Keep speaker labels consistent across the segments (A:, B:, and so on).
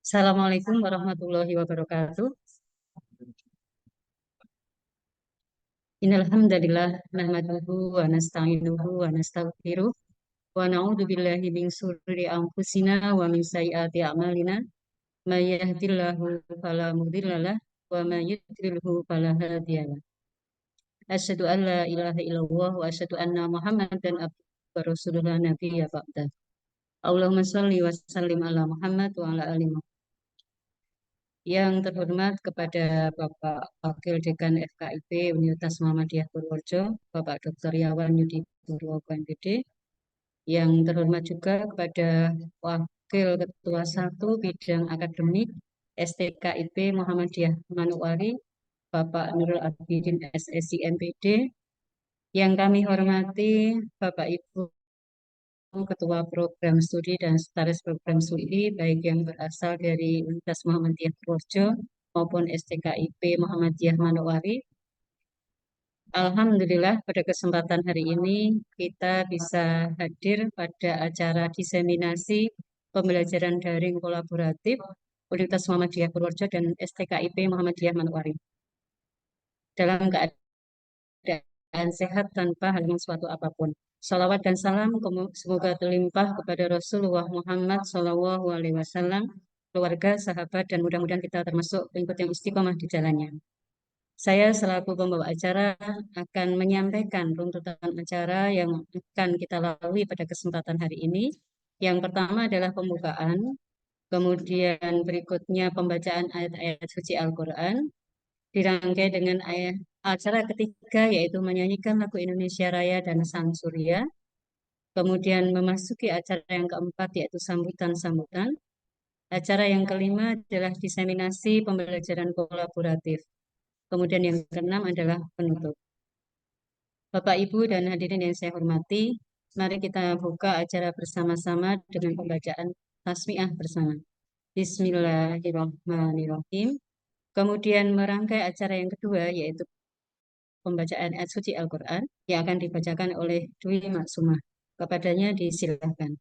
A: Assalamualaikum warahmatullahi wabarakatuh. Innal hamdalillah nahmaduhu wa nasta'inuhu wa nastaghfiruh wa na'udzu billahi min shururi anfusina wa min sayyiati a'malina. May yahdihillahu fala mudhillalah wa may yudlilhu fala hadiyalah. Asyhadu an la ilaha illallah wa asyhadu anna Muhammadan abduhu wa rasuluhu la nabiyya ba'da. Allahumma shalli wa sallim ala Muhammad wa ala ali Muhammad. Yang terhormat kepada Bapak Wakil Dekan FKIP Universitas Muhammadiyah Purworejo, Bapak Dr. Yawan Yudi Purwoko MPD. Yang terhormat juga kepada Wakil Ketua 1 Bidang Akademik STKIP Muhammadiyah Manugwari, Bapak Nurul Abidin SSI MPD. Yang kami hormati Bapak Ibu Ketua Program Studi dan Sekretaris Program Studi, baik yang berasal dari Universitas Muhammadiyah Purworejo maupun STKIP Muhammadiyah Manugwari. Alhamdulillah pada kesempatan hari ini kita bisa hadir pada acara diseminasi pembelajaran daring kolaboratif Universitas Muhammadiyah Purworejo dan STKIP Muhammadiyah Manugwari dalam keadaan sehat tanpa halangan suatu apapun. Salawat dan salam semoga terlimpah kepada Rasulullah Muhammad SAW, keluarga, sahabat, dan mudah-mudahan kita termasuk pengikut yang istiqomah di jalannya. Saya selaku pembawa acara akan menyampaikan runtutan acara yang akan kita lalui pada kesempatan hari ini. Yang pertama adalah pembukaan, kemudian berikutnya pembacaan ayat-ayat suci Al-Quran, dirangkai dengan acara ketiga yaitu menyanyikan lagu Indonesia Raya dan Sang Surya. Kemudian memasuki acara yang keempat yaitu sambutan-sambutan. Acara yang kelima adalah diseminasi pembelajaran kolaboratif. Kemudian yang keenam adalah penutup. Bapak, Ibu, dan hadirin yang saya hormati, mari kita buka acara bersama-sama dengan pembacaan tasmiah bersama. Bismillahirrahmanirrahim. Kemudian merangkai acara yang kedua yaitu pembacaan ayat suci Al-Quran yang akan dibacakan oleh Dwi Maksumah. Kepadanya disilahkan.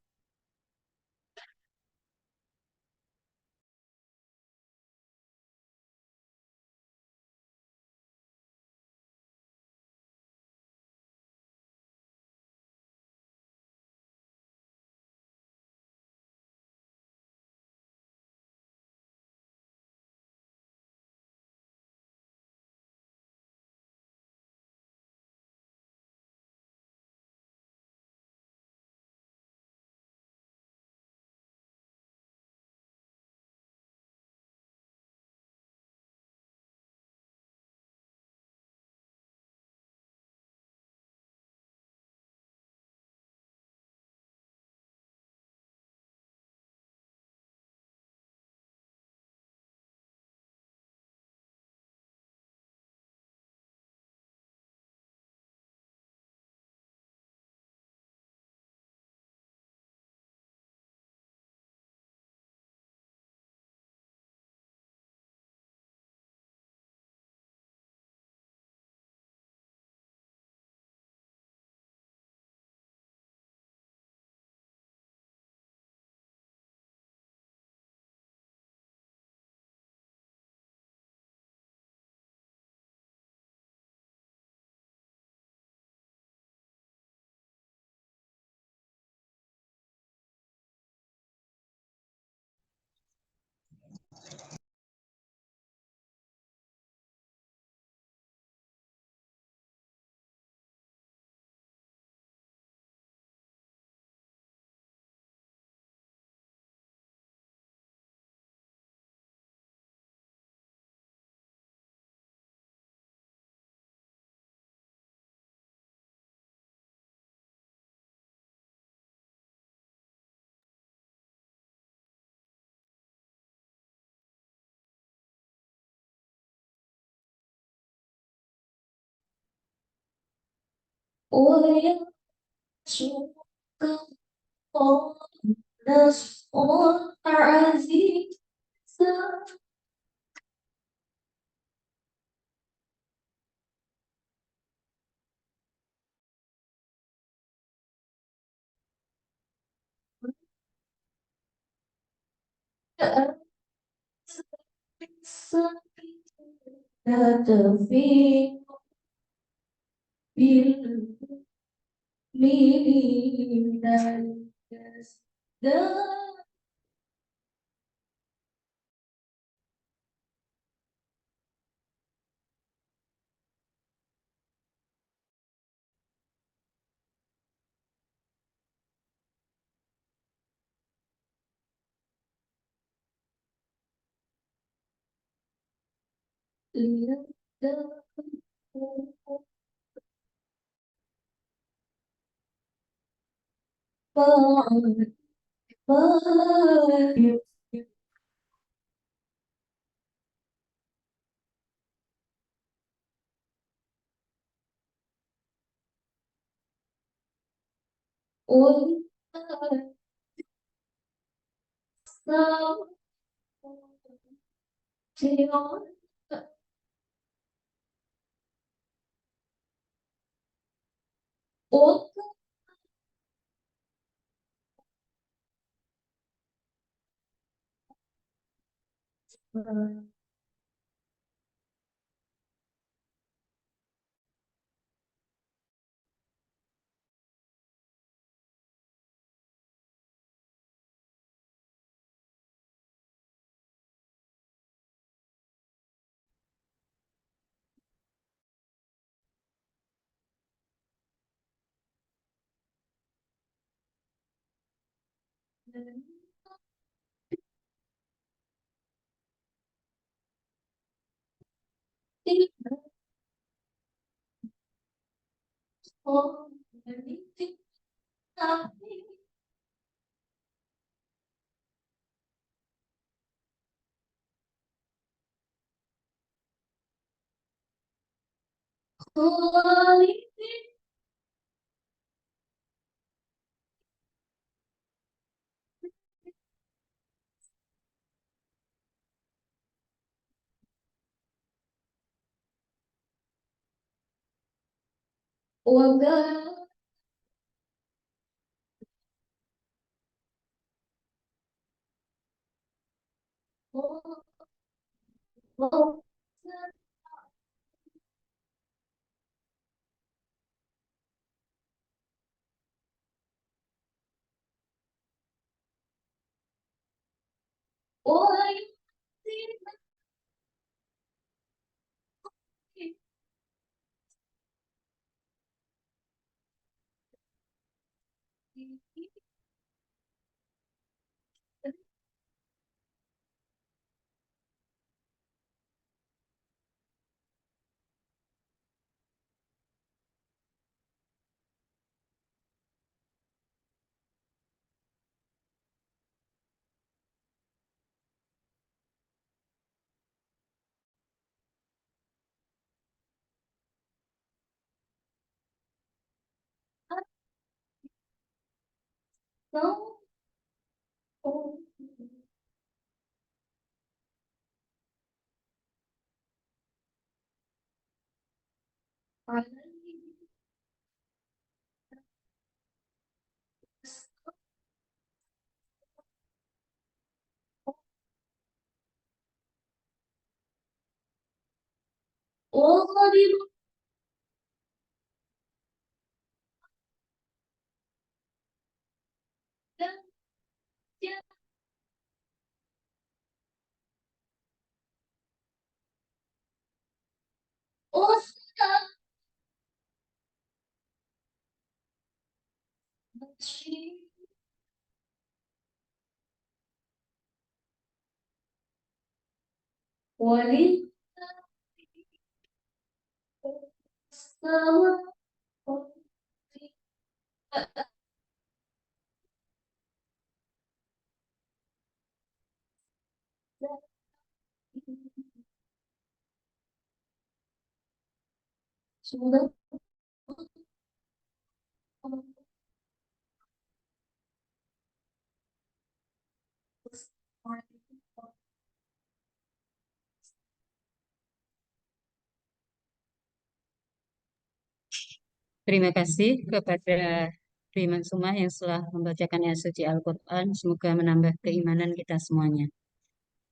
A: Terima kasih kepada Dwi Maksumah yang telah membacakan ayat suci Al-Quran. Semoga menambah keimanan kita semuanya.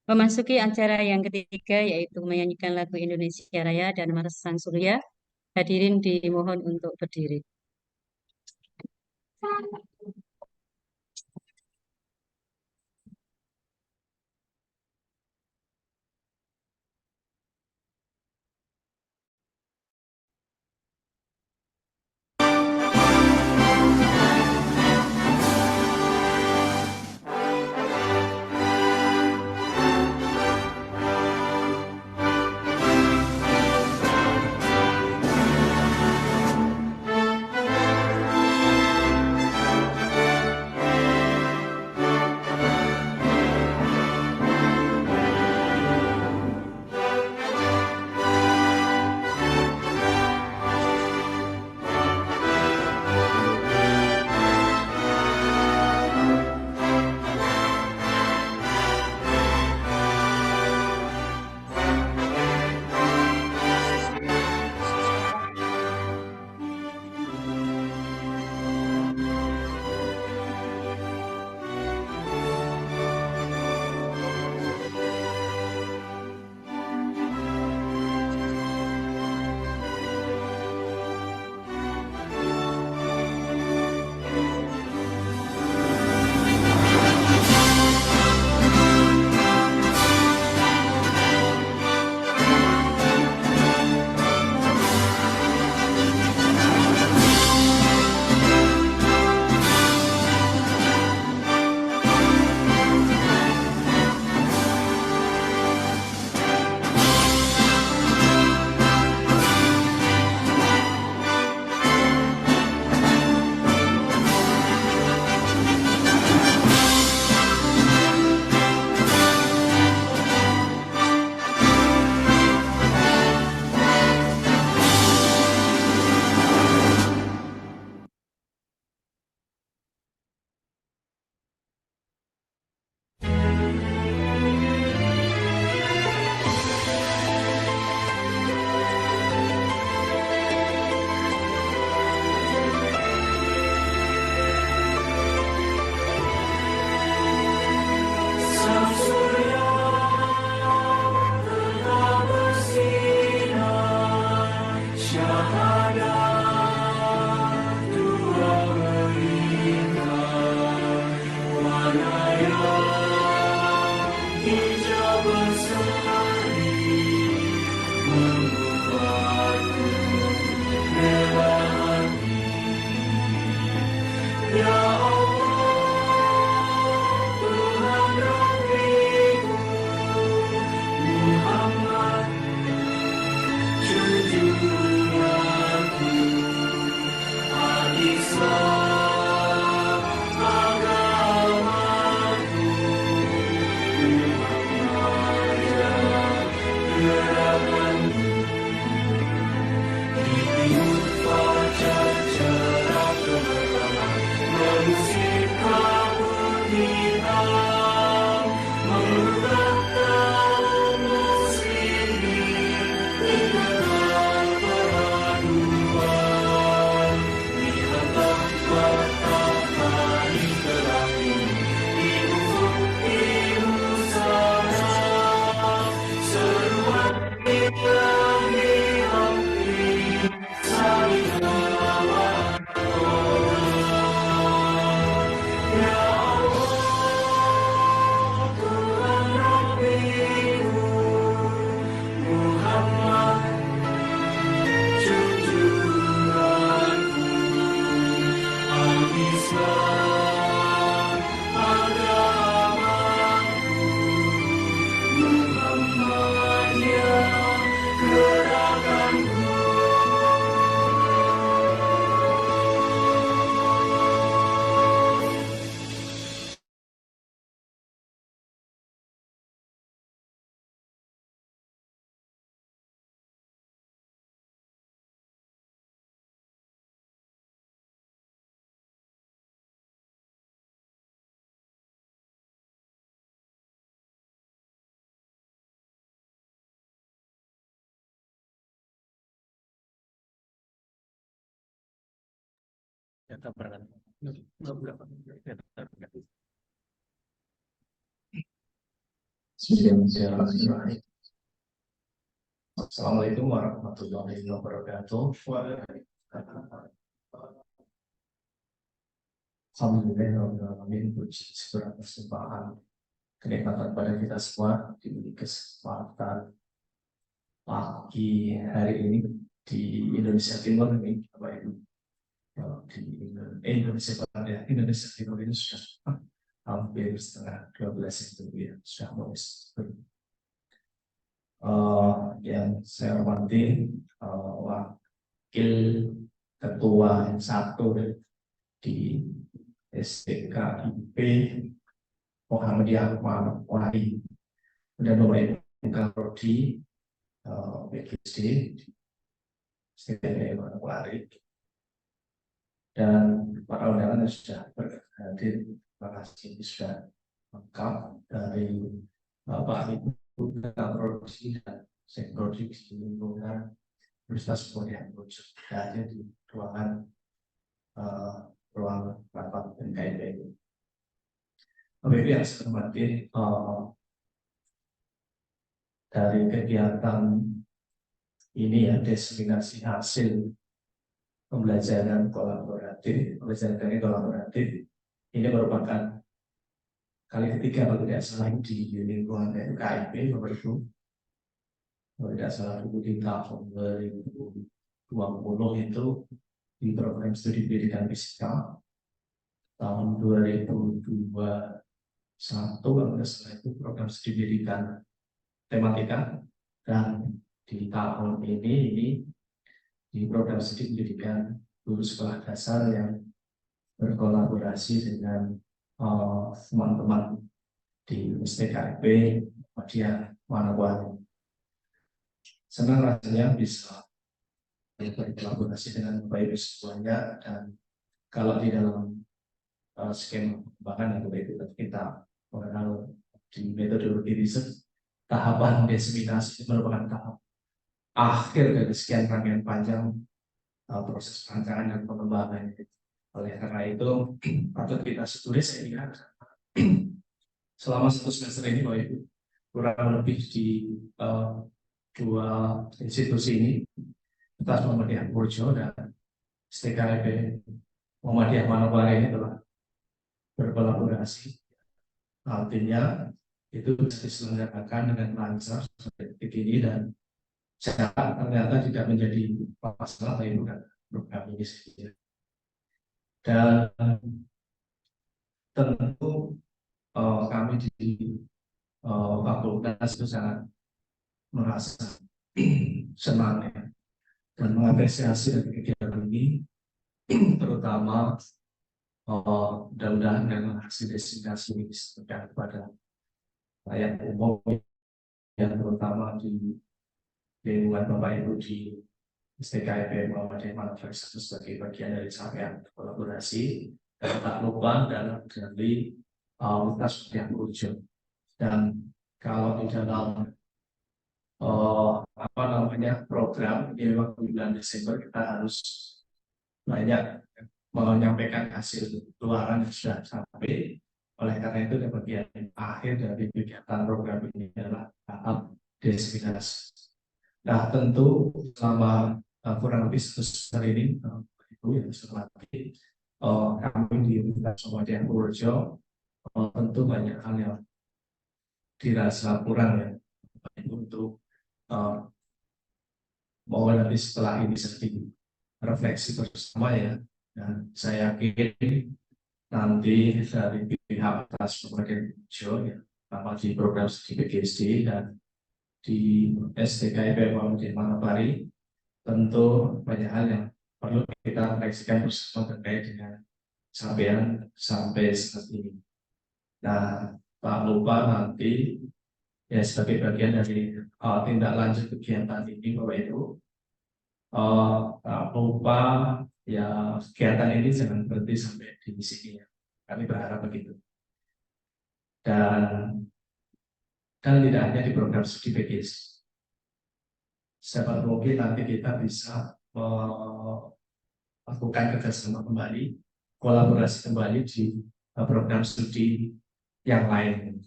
A: Memasuki acara yang ketiga yaitu menyanyikan lagu Indonesia Raya dan Mars Sang Surya. Hadirin dimohon untuk berdiri.
B: Bismillahirrahmanirrahim. Assalamualaikum warahmatullahi wabarakatuh. Alhamdulillahirrahmanirrahim. Puji syukur atas limpahan kenikmatan pada kita semua di kesempatan pagi hari ini di Indonesia Timur ini, Bapak Ibu. Di Indonesia Barat ya, Indonesia Timur ini sudah hampir setengah 12 itu ya, sudah mau yang saya hormati wakil ketua yang satu di STKIP Muhammadiyah Manokwari dan Bapak Ibu Prodi PhD STKIP Manokwari dan para undangan yang sudah berhadir. Terima kasih sudah lengkap dari Bapak Ibu Prodi dan Sekprodi di lingkungan Universitas Muhammadiyah berada di ruang rapat NKIP. Bapak Ibu yang saya hormati, dari kegiatan ini ya, diseminasi hasil pembelajaran kolaboratif, ini merupakan kali ketiga kalau tidak salah di lingkungan NKIP, Bapak Ibu. Kalau tidak salah dulu di tahun 2020 itu di program studi pendidikan fisika, tahun 2021 kalau tidak salah itu program studi pendidikan tematika, dan di tahun ini di program studi pendidikan guru sekolah dasar yang berkolaborasi dengan teman-teman di STKIP Muhammadiyah Manokwari. Senang rasanya bisa berkolaborasi dengan Bapak Ibu semuanya, dan kalau di dalam skema pengembangan yang Bapak Ibu kita mengenal di metodologi riset, tahapan diseminasi merupakan tahap akhir dari sekian rangkaian panjang proses perancangan dan pengembangan. Oleh karena itu patut kita syukuri, saya kira selama satu semester ini Bapak Ibu kurang lebih di dua institusi ini, Universitas Muhammadiyah Purworejo dan STKIP Muhammadiyah Manokwari ini telah berkolaborasi. Artinya itu bisa diselenggarakan dengan lancar seperti ini, dan ternyata tidak menjadi masalah bagi program ini sendiri. Dan tentu kami di fakultas itu sangat merasa senang ya, dan mengapresiasi dari kegiatan ini, terutama mudah-mudahan dengan hasil destinasi ini disampaikan kepada rakyat umum, yang terutama di lingkungan Bapak Ibu di STKIP Muhammadiyah Manokwari sebagai bagian dari capaian kolaborasi, dan tak lupa dalam dari Universitas Muhammadiyah Purworejo. Dan kalau di dalam program ini memang bulan Desember kita harus banyak menyampaikan hasil keluaran yang sudah sampai. Oleh karena itu, di bagian akhir dari kegiatan program ini adalah tahap diseminasi. Nah, tentu selama kurang lebih satu semester ini, Ibu yang saya hormati, kami di Universitas Muhammadiyah Purworejo tentu banyak hal yang dirasa kurang ya, untuk bahwa nanti setelah ini sedikit refleksi bersama ya, dan saya yakin nanti dari pihak atas Muhammadiyah Purworejo ya, sama di program studi PhD dan di STKIP Muhammadiyah Manokwari, tentu banyak hal yang perlu kita refleksikan bersama terkait dengan capaian sampai saat ini. Nah, tak lupa nanti ya sebagai bagian dari tindak lanjut kegiatan ini Bapak Ibu, tak lupa ya kegiatan ini jangan berhenti sampai di sini ya. Kami berharap begitu. Dan tidak hanya di program studi PhD. Siapa mungkin nanti kita bisa melakukan kerjasama kembali, kolaborasi kembali di program studi yang lain.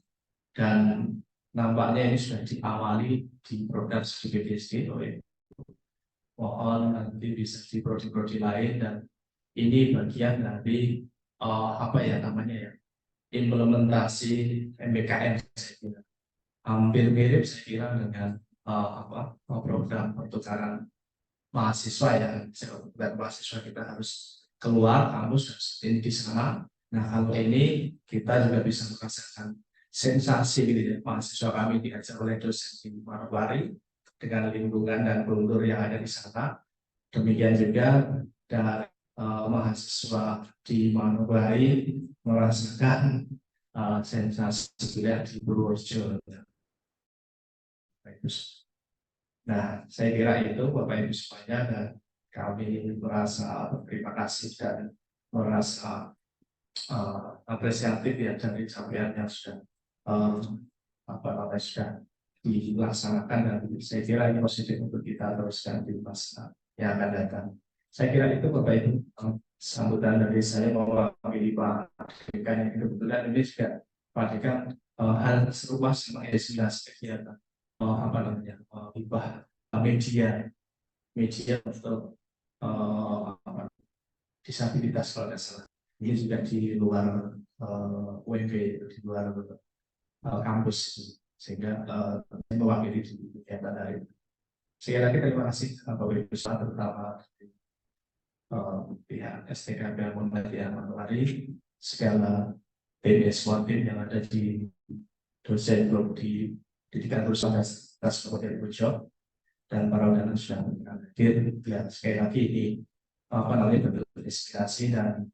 B: Dan nampaknya ini sudah diawali di program studi PhD oleh mohon nanti bisa di prodi-prodi lain, dan ini bagian dari apa ya namanya ya, implementasi MBKM saya kira. Hampir mirip saya kira dengan apa program pertukaran mahasiswa ya. Dan mahasiswa kita harus keluar kampus harus ini di sana. Nah kalau ini kita juga bisa merasakan sensasi gitu ya, mahasiswa kami diajar oleh dosen di Manokwari dengan lingkungan dan kultur yang ada di sana. Demikian juga dari mahasiswa di Manokwari merasakan sensasi kuliah di Purworejo. Nah, saya kira itu Bapak Ibu semuanya, dan kami merasa berterima kasih dan merasa apresiatif ya dari capaian yang sudah uh, apa namanya sudah dilaksanakan, dan saya kira ini positif untuk kita teruskan di masa yang akan datang. Saya kira itu Bapak Ibu sambutan dari saya mewakili Pak Dekan yang kebetulan ini juga Pak Dekan hal serupa sama S19 kegiatan apa namanya hibah media media untuk apa, disabilitas kalau tidak salah. Ini juga di luar UMB, di luar kampus, sehingga mewakili di kegiatan dari. Sekali lagi terima kasih Bapak Ibu terutama pihak STKP Muhammadiyah Manowari, segala tim tim yang ada di dosen blog di Pendidikan Perusahaan dan Kemudian Job, dan para undangan sudah hadir. Ya, sekali lagi ini apa namanya bentuk inspirasi, dan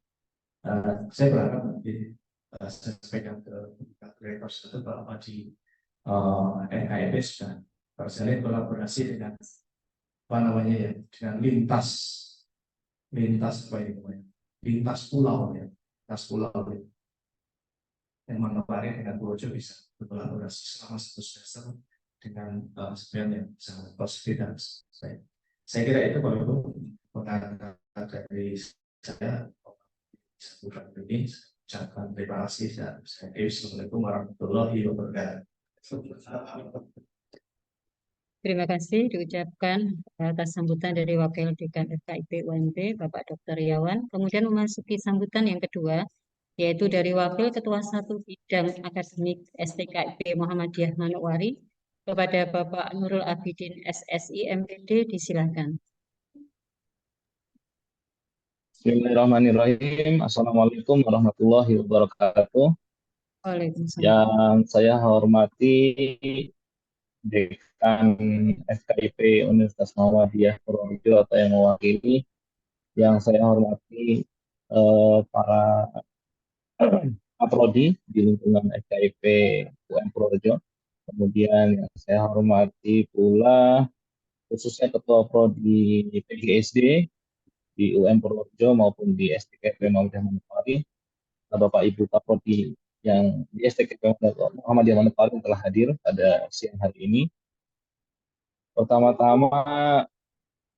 B: saya berharap nanti saya sampaikan ke direktur itu bahwa di NKIP sudah terjalin kolaborasi dengan apa namanya ya, dengan lintas lintas apa ini namanya, lintas pulau ya, lintas pulau ya, yang Manokwari dengan Purworejo bisa berkolaborasi selama 1 semester dengan sebenarnya yang sangat positif dan baik. Saya kira itu kalau itu pengalaman dari saya sebulan ini. Ucapkan terima kasih dan Assalamualaikum warahmatullahi wabarakatuh.
A: Terima kasih diucapkan atas sambutan dari Wakil Dekan FKIP UNB, Bapak Dr. Riawan. Kemudian memasuki sambutan yang kedua, yaitu dari Wakil Ketua 1 Bidang Akademik STKIP Muhammadiyah Manokwari, kepada Bapak Nurul Abidin SSI MPD, disilakan.
C: Bismillahirrahmanirrahim. Assalamualaikum warahmatullahi wabarakatuh.
A: Waalaikumsalam.
C: Yang saya hormati Dekan FKIP Universitas Muhammadiyah Purworejo atau yang mewakili, yang saya hormati para Aprodi di lingkungan FKIP UM Purworejo. Kemudian yang saya hormati pula khususnya Ketua Prodi PGSD di UM Purworejo maupun di STKP Muhammadiyah Manokwari, Bapak Ibu Kaprodi yang di STKP Muhammadiyah Manokwari telah hadir pada siang hari ini. Pertama-tama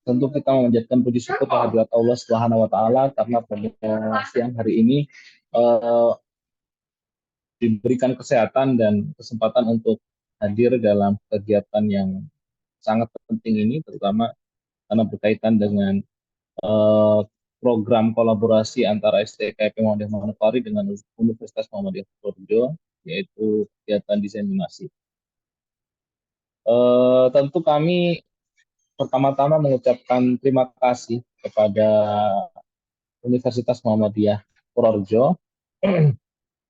C: tentu kita memanjatkan puji syukur kehadirat Allah Subhanahu wa taala karena pada siang hari ini diberikan kesehatan dan kesempatan untuk hadir dalam kegiatan yang sangat penting ini, terutama karena berkaitan dengan program kolaborasi antara STKIP Muhammadiyah Manokwari dengan Universitas Muhammadiyah Purworejo, yaitu kegiatan diseminasi. Tentu kami pertama-tama mengucapkan terima kasih kepada Universitas Muhammadiyah Purworejo,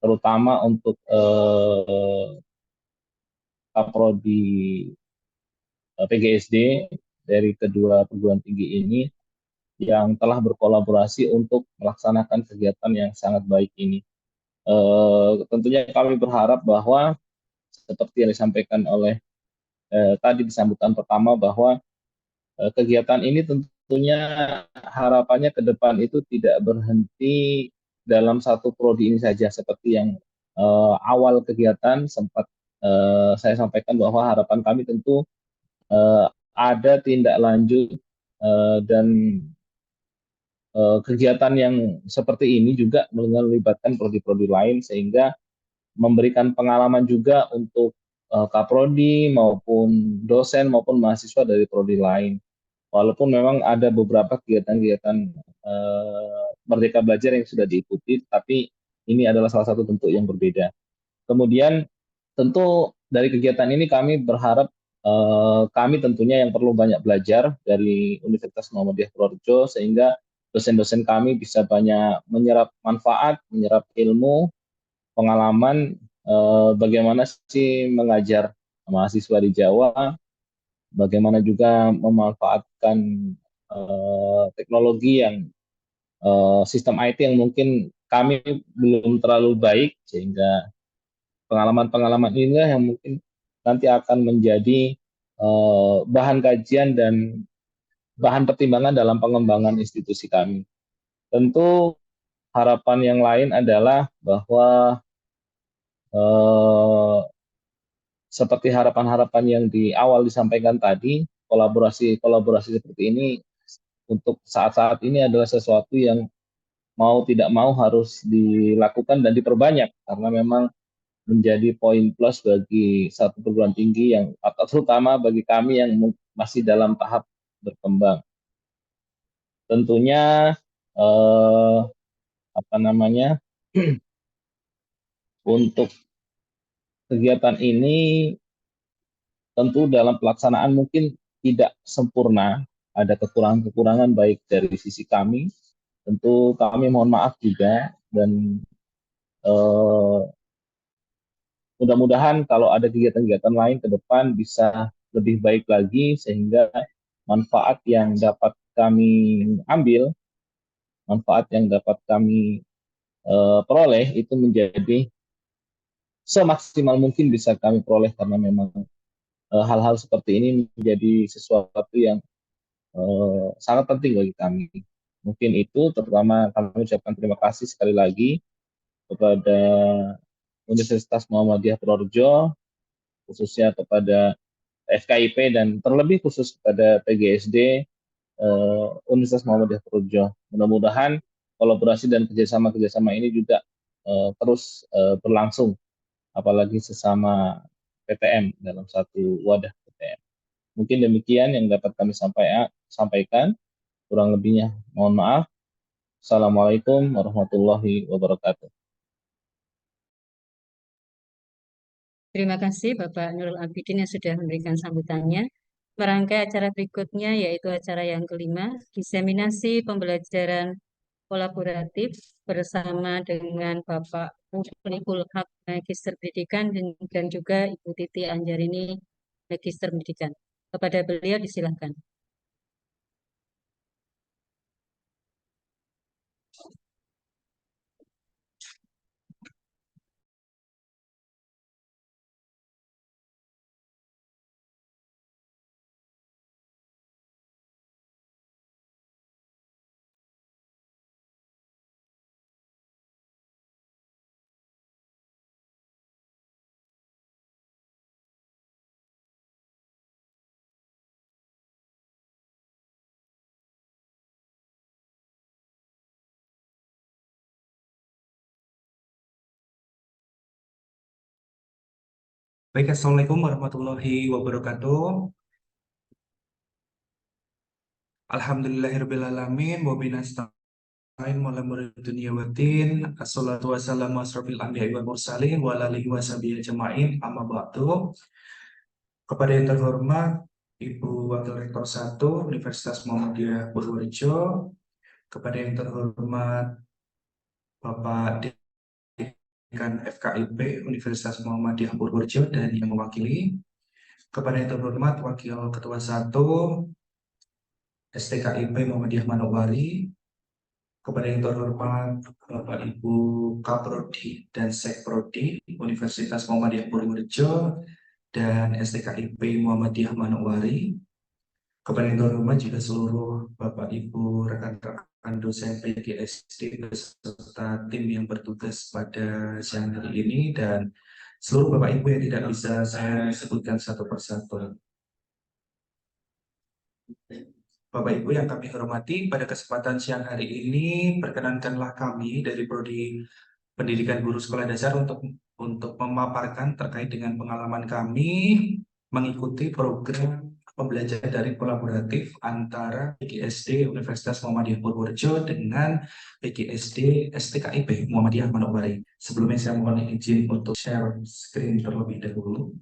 C: terutama untuk Kaprodi PGSD dari kedua perguruan tinggi ini yang telah berkolaborasi untuk melaksanakan kegiatan yang sangat baik ini. Tentunya kami berharap bahwa seperti yang disampaikan oleh tadi di sambutan pertama, bahwa kegiatan ini tentunya harapannya ke depan itu tidak berhenti dalam satu prodi ini saja, seperti yang awal kegiatan sempat saya sampaikan bahwa harapan kami tentu ada tindak lanjut dan kegiatan yang seperti ini juga melibatkan prodi-prodi lain, sehingga memberikan pengalaman juga untuk Kaprodi maupun dosen maupun mahasiswa dari prodi lain. Walaupun memang ada beberapa kegiatan-kegiatan Merdeka Belajar yang sudah diikuti, tapi ini adalah salah satu bentuk yang berbeda. Kemudian tentu dari kegiatan ini kami berharap kami tentunya yang perlu banyak belajar dari Universitas Muhammadiyah Purworejo sehingga dosen-dosen kami bisa banyak menyerap manfaat, menyerap ilmu, pengalaman bagaimana sih mengajar mahasiswa di Jawa, bagaimana juga memanfaatkan teknologi yang sistem IT yang mungkin kami belum terlalu baik sehingga pengalaman-pengalaman inilah yang mungkin nanti akan menjadi bahan kajian dan bahan pertimbangan dalam pengembangan institusi kami. Tentu harapan yang lain adalah bahwa seperti harapan-harapan yang di awal disampaikan tadi, kolaborasi seperti ini untuk saat-saat ini adalah sesuatu yang mau tidak mau harus dilakukan dan diperbanyak karena memang menjadi poin plus bagi satu perguruan tinggi yang atau terutama bagi kami yang masih dalam tahap berkembang. Tentunya apa namanya untuk kegiatan ini tentu dalam pelaksanaan mungkin tidak sempurna, ada kekurangan-kekurangan baik dari sisi kami. Tentu kami mohon maaf juga dan mudah-mudahan kalau ada kegiatan-kegiatan lain ke depan bisa lebih baik lagi sehingga manfaat yang dapat kami ambil, manfaat yang dapat kami peroleh itu menjadi semaksimal mungkin bisa kami peroleh karena memang hal-hal seperti ini menjadi sesuatu yang sangat penting bagi kami. Mungkin itu terutama kami ucapkan terima kasih sekali lagi kepada Universitas Muhammadiyah Purworejo, khususnya kepada FKIP dan terlebih khusus kepada PGSD Universitas Muhammadiyah Purworejo. Mudah-mudahan kolaborasi dan kerjasama ini juga terus berlangsung, apalagi sesama PTM dalam satu wadah PTM. Mungkin demikian yang dapat kami sampaikan. Kurang lebihnya mohon maaf. Assalamualaikum warahmatullahi wabarakatuh.
A: Terima kasih Bapak Nurul Abidin yang sudah memberikan sambutannya. Merangkai acara berikutnya yaitu acara yang kelima, diseminasi pembelajaran kolaboratif bersama dengan Bapak Mukhliqul Haq, Magister Pendidikan, dan juga Ibu Titi Anjarini, Magister Pendidikan. Kepada beliau disilakan.
D: Baik, Assalamualaikum warahmatullahi wabarakatuh. Alhamdulillahirrahmanirrahim. Wabinasta'in ma'ala dunia watin. Assalatu wassalamu asrafil anbiya'i wal mursalin wa alihi wa sahbihi ajma'in. Amma ba'du. Kepada yang terhormat Ibu Wakil Rektor 1 Universitas Muhammadiyah Purworejo, kepada yang terhormat Bapak Dekan FKIP Universitas Muhammadiyah Purworejo dan yang mewakili, kepada yang terhormat Wakil Ketua 1 STKIP Muhammadiyah Manowari, kepada yang terhormat Bapak Ibu Kaprodi dan Sekprodi Universitas Muhammadiyah Purworejo dan STKIP Muhammadiyah Manowari, kepada yang terhormat juga seluruh Bapak Ibu rekan-rekan dosen PGSD beserta tim yang bertugas pada siang hari ini dan seluruh Bapak Ibu yang tidak bisa saya sebutkan satu persatu. Bapak Ibu yang kami hormati, pada kesempatan siang hari ini perkenankanlah kami dari Prodi Pendidikan Guru Sekolah Dasar untuk untuk memaparkan terkait dengan pengalaman kami mengikuti program pembelajaran daring kolaboratif antara PGSD Universitas Muhammadiyah Purworejo dengan PGSD STKIP Muhammadiyah Manokwari. Sebelumnya saya mohon izin untuk share screen terlebih dahulu.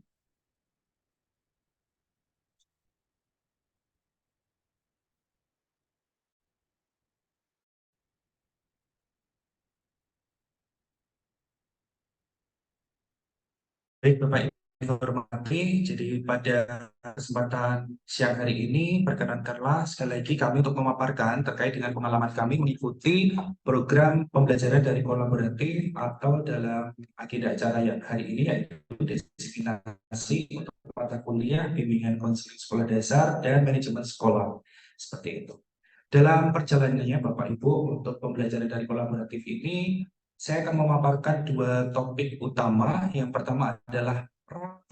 D: Baik Bapak Ibu hormati, jadi pada kesempatan siang hari ini perkenankanlah sekali lagi kami untuk memaparkan terkait dengan pengalaman kami mengikuti program pembelajaran dari kolaboratif atau dalam agenda acara yang hari ini yaitu diseminasi untuk mata kuliah bimbingan konseling sekolah dasar dan manajemen sekolah seperti itu. Dalam perjalanannya Bapak Ibu untuk pembelajaran dari kolaboratif ini saya akan memaparkan dua topik utama. Yang pertama adalah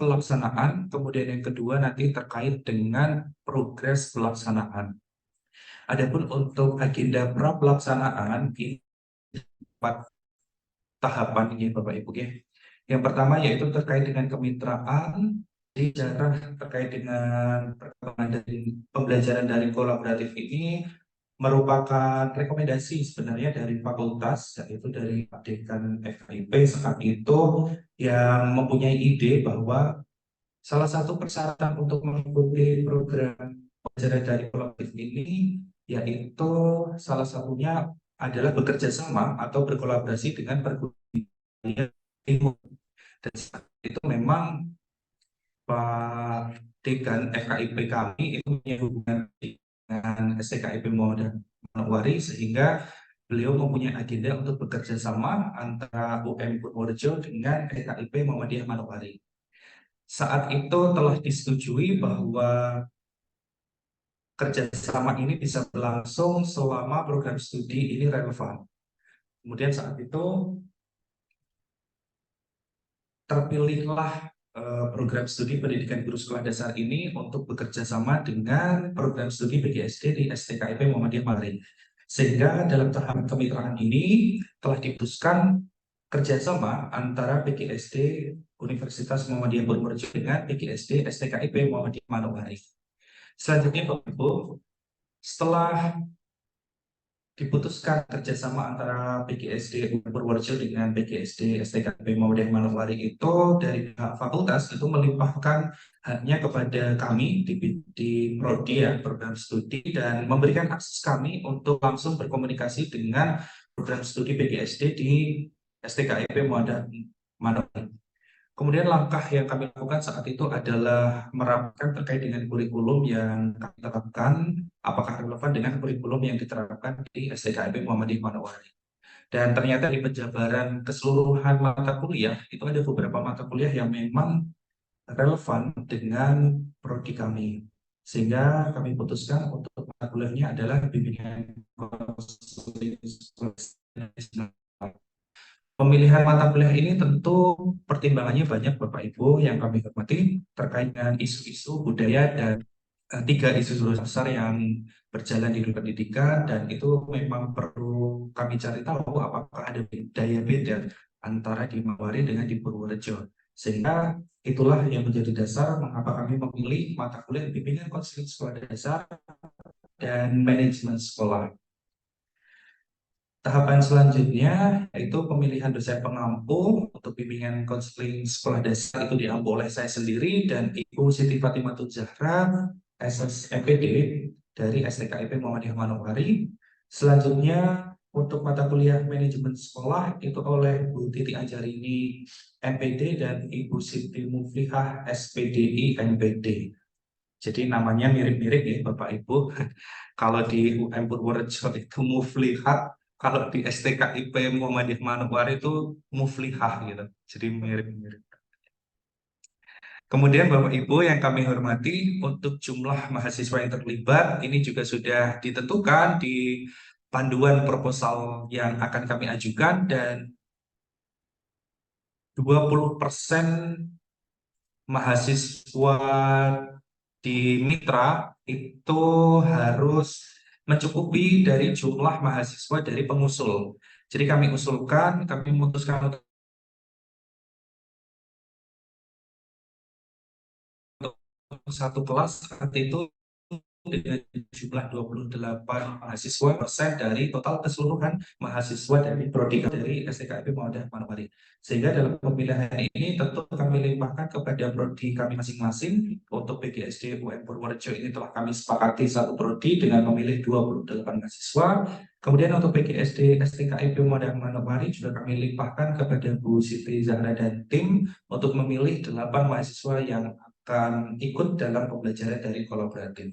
D: pelaksanaan, kemudian yang kedua nanti terkait dengan progres pelaksanaan. Adapun untuk agenda pra pelaksanaan ini 4 tahapan ini Bapak Ibu ya. Yang pertama yaitu terkait dengan kemitraan, sejarah terkait dengan perkembangan dari pembelajaran dari kolaboratif ini merupakan rekomendasi sebenarnya dari fakultas, yaitu dari Pak Dekan FKIP saat itu yang mempunyai ide bahwa salah satu persyaratan untuk mengikuti program pembelajaran dari kolaboratif ini yaitu salah satunya adalah bekerja sama atau berkolaborasi dengan perguruan ilmu. Dan saat itu memang Pak Dekan FKIP kami itu punya hubungan dengan STKIP Manokwari sehingga beliau mempunyai agenda untuk bekerja sama antara UM Purworejo dengan STKIP Muhammadiyah Manokwari. Saat itu telah disetujui bahwa kerjasama ini bisa berlangsung selama program studi ini relevan. Kemudian saat itu terpilihlah program studi pendidikan guru sekolah dasar ini untuk bekerja sama dengan program studi PGSD di STKIP Muhammadiyah Manokwari. Sehingga dalam tahap kemitraan ini telah diputuskan kerjasama antara PGSD Universitas Muhammadiyah Purworejo dengan PGSD STKIP Muhammadiyah Manokwari. Selanjutnya Bapak Ibu, setelah diputuskan kerjasama antara PGSD Purworejo dengan PGSD STKIP Muhammadiyah Manokwari itu dari pihak fakultas itu melimpahkan haknya kepada kami di prodi ya, program studi, dan memberikan akses kami untuk langsung berkomunikasi dengan program studi PGSD di STKIP Muhammadiyah Manokwari. Kemudian langkah yang kami lakukan saat itu adalah merapikan terkait dengan kurikulum yang kami tetapkan, apakah relevan dengan kurikulum yang diterapkan di STKIP Muhammadiyah Manokwari. Dan ternyata di penjabaran keseluruhan mata kuliah, itu ada beberapa mata kuliah yang memang relevan dengan prodi kami. Sehingga kami putuskan untuk mata kuliahnya adalah bimbingan konseling. Pemilihan mata kuliah ini tentu pertimbangannya banyak Bapak Ibu yang kami hormati terkait dengan isu-isu budaya dan 3 isu besar yang berjalan di dunia pendidikan, dan itu memang perlu kami cari tahu apakah ada daya beda antara di Manokwari dengan di Purworejo. Sehingga itulah yang menjadi dasar mengapa kami memilih mata kuliah bimbingan konseling sekolah dasar dan manajemen sekolah. Tahapan selanjutnya yaitu pemilihan dosen pengampu untuk bimbingan konseling sekolah dasar itu diampu oleh saya sendiri dan Ibu Siti Fatimah Zahra, SSMPD dari STKIP Muhammadiyah Manokwari. Selanjutnya untuk mata kuliah manajemen sekolah itu oleh Bu Titi Anjarini MPD dan Ibu Siti Muflihah SPDI MPD. Jadi namanya mirip-mirip ya Bapak Ibu. Kalau di UM Purworejo itu Muflihat, kalau di STKIP Muhammadiyah Manokwari itu Muflihah gitu. Jadi mirip-mirip. Kemudian Bapak Ibu yang kami hormati, untuk jumlah mahasiswa yang terlibat ini juga sudah ditentukan di panduan proposal yang akan kami ajukan, dan 20% mahasiswa di mitra itu harus mencukupi dari jumlah mahasiswa dari pengusul. Jadi kami usulkan, kami memutuskan untuk satu kelas saat itu dengan jumlah 28 mahasiswa persen dari total keseluruhan mahasiswa dari prodi dari STKIP Muhammadiyah Manowari. Sehingga dalam pemilihan ini tentu kami limpahkan kepada prodi kami masing-masing. Untuk PGSD UN Purworejo ini telah kami sepakati satu prodi dengan memilih 28 mahasiswa. Kemudian untuk PGSD STKIP Muhammadiyah Manowari juga kami limpahkan kepada Bu Siti Zahra dan tim untuk memilih 8 mahasiswa yang akan ikut dalam pembelajaran dari kolaboratif.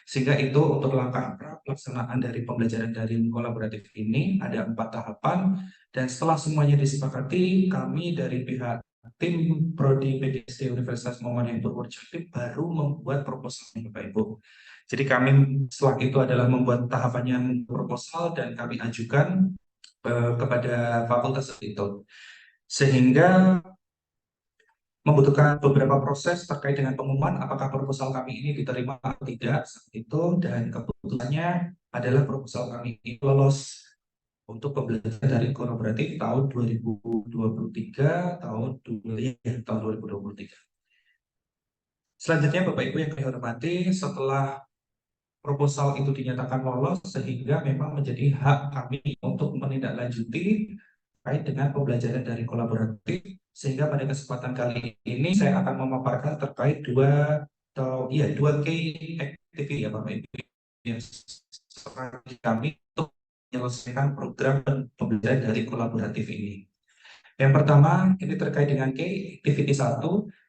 D: Sehingga itu untuk langkah pelaksanaan dari pembelajaran daring kolaboratif ini ada 4 tahapan, dan setelah semuanya disepakati, kami dari pihak tim Prodi PGSD Universitas Muhammadiyah Purworejo baru membuat proposalnya, Bapak Ibu. Jadi kami setelah itu adalah membuat tahapannya proposal dan kami ajukan kepada fakultas itu. Sehingga membutuhkan beberapa proses terkait dengan pengumuman apakah proposal kami ini diterima atau tidak itu, dan keputusannya adalah proposal kami ini lolos untuk pembelajaran dari kolaboratif tahun 2023 tahun 2023. Selanjutnya Bapak Ibu yang kami hormati, setelah proposal itu dinyatakan lolos sehingga memang menjadi hak kami untuk menindaklanjuti terkait dengan pembelajaran dari kolaboratif, sehingga pada kesempatan kali ini saya akan memaparkan terkait dua key activity ya Bapak Ibu yang strategi kami untuk menyelesaikan program pembelajaran dari kolaboratif ini. Yang pertama ini terkait dengan key activity 1,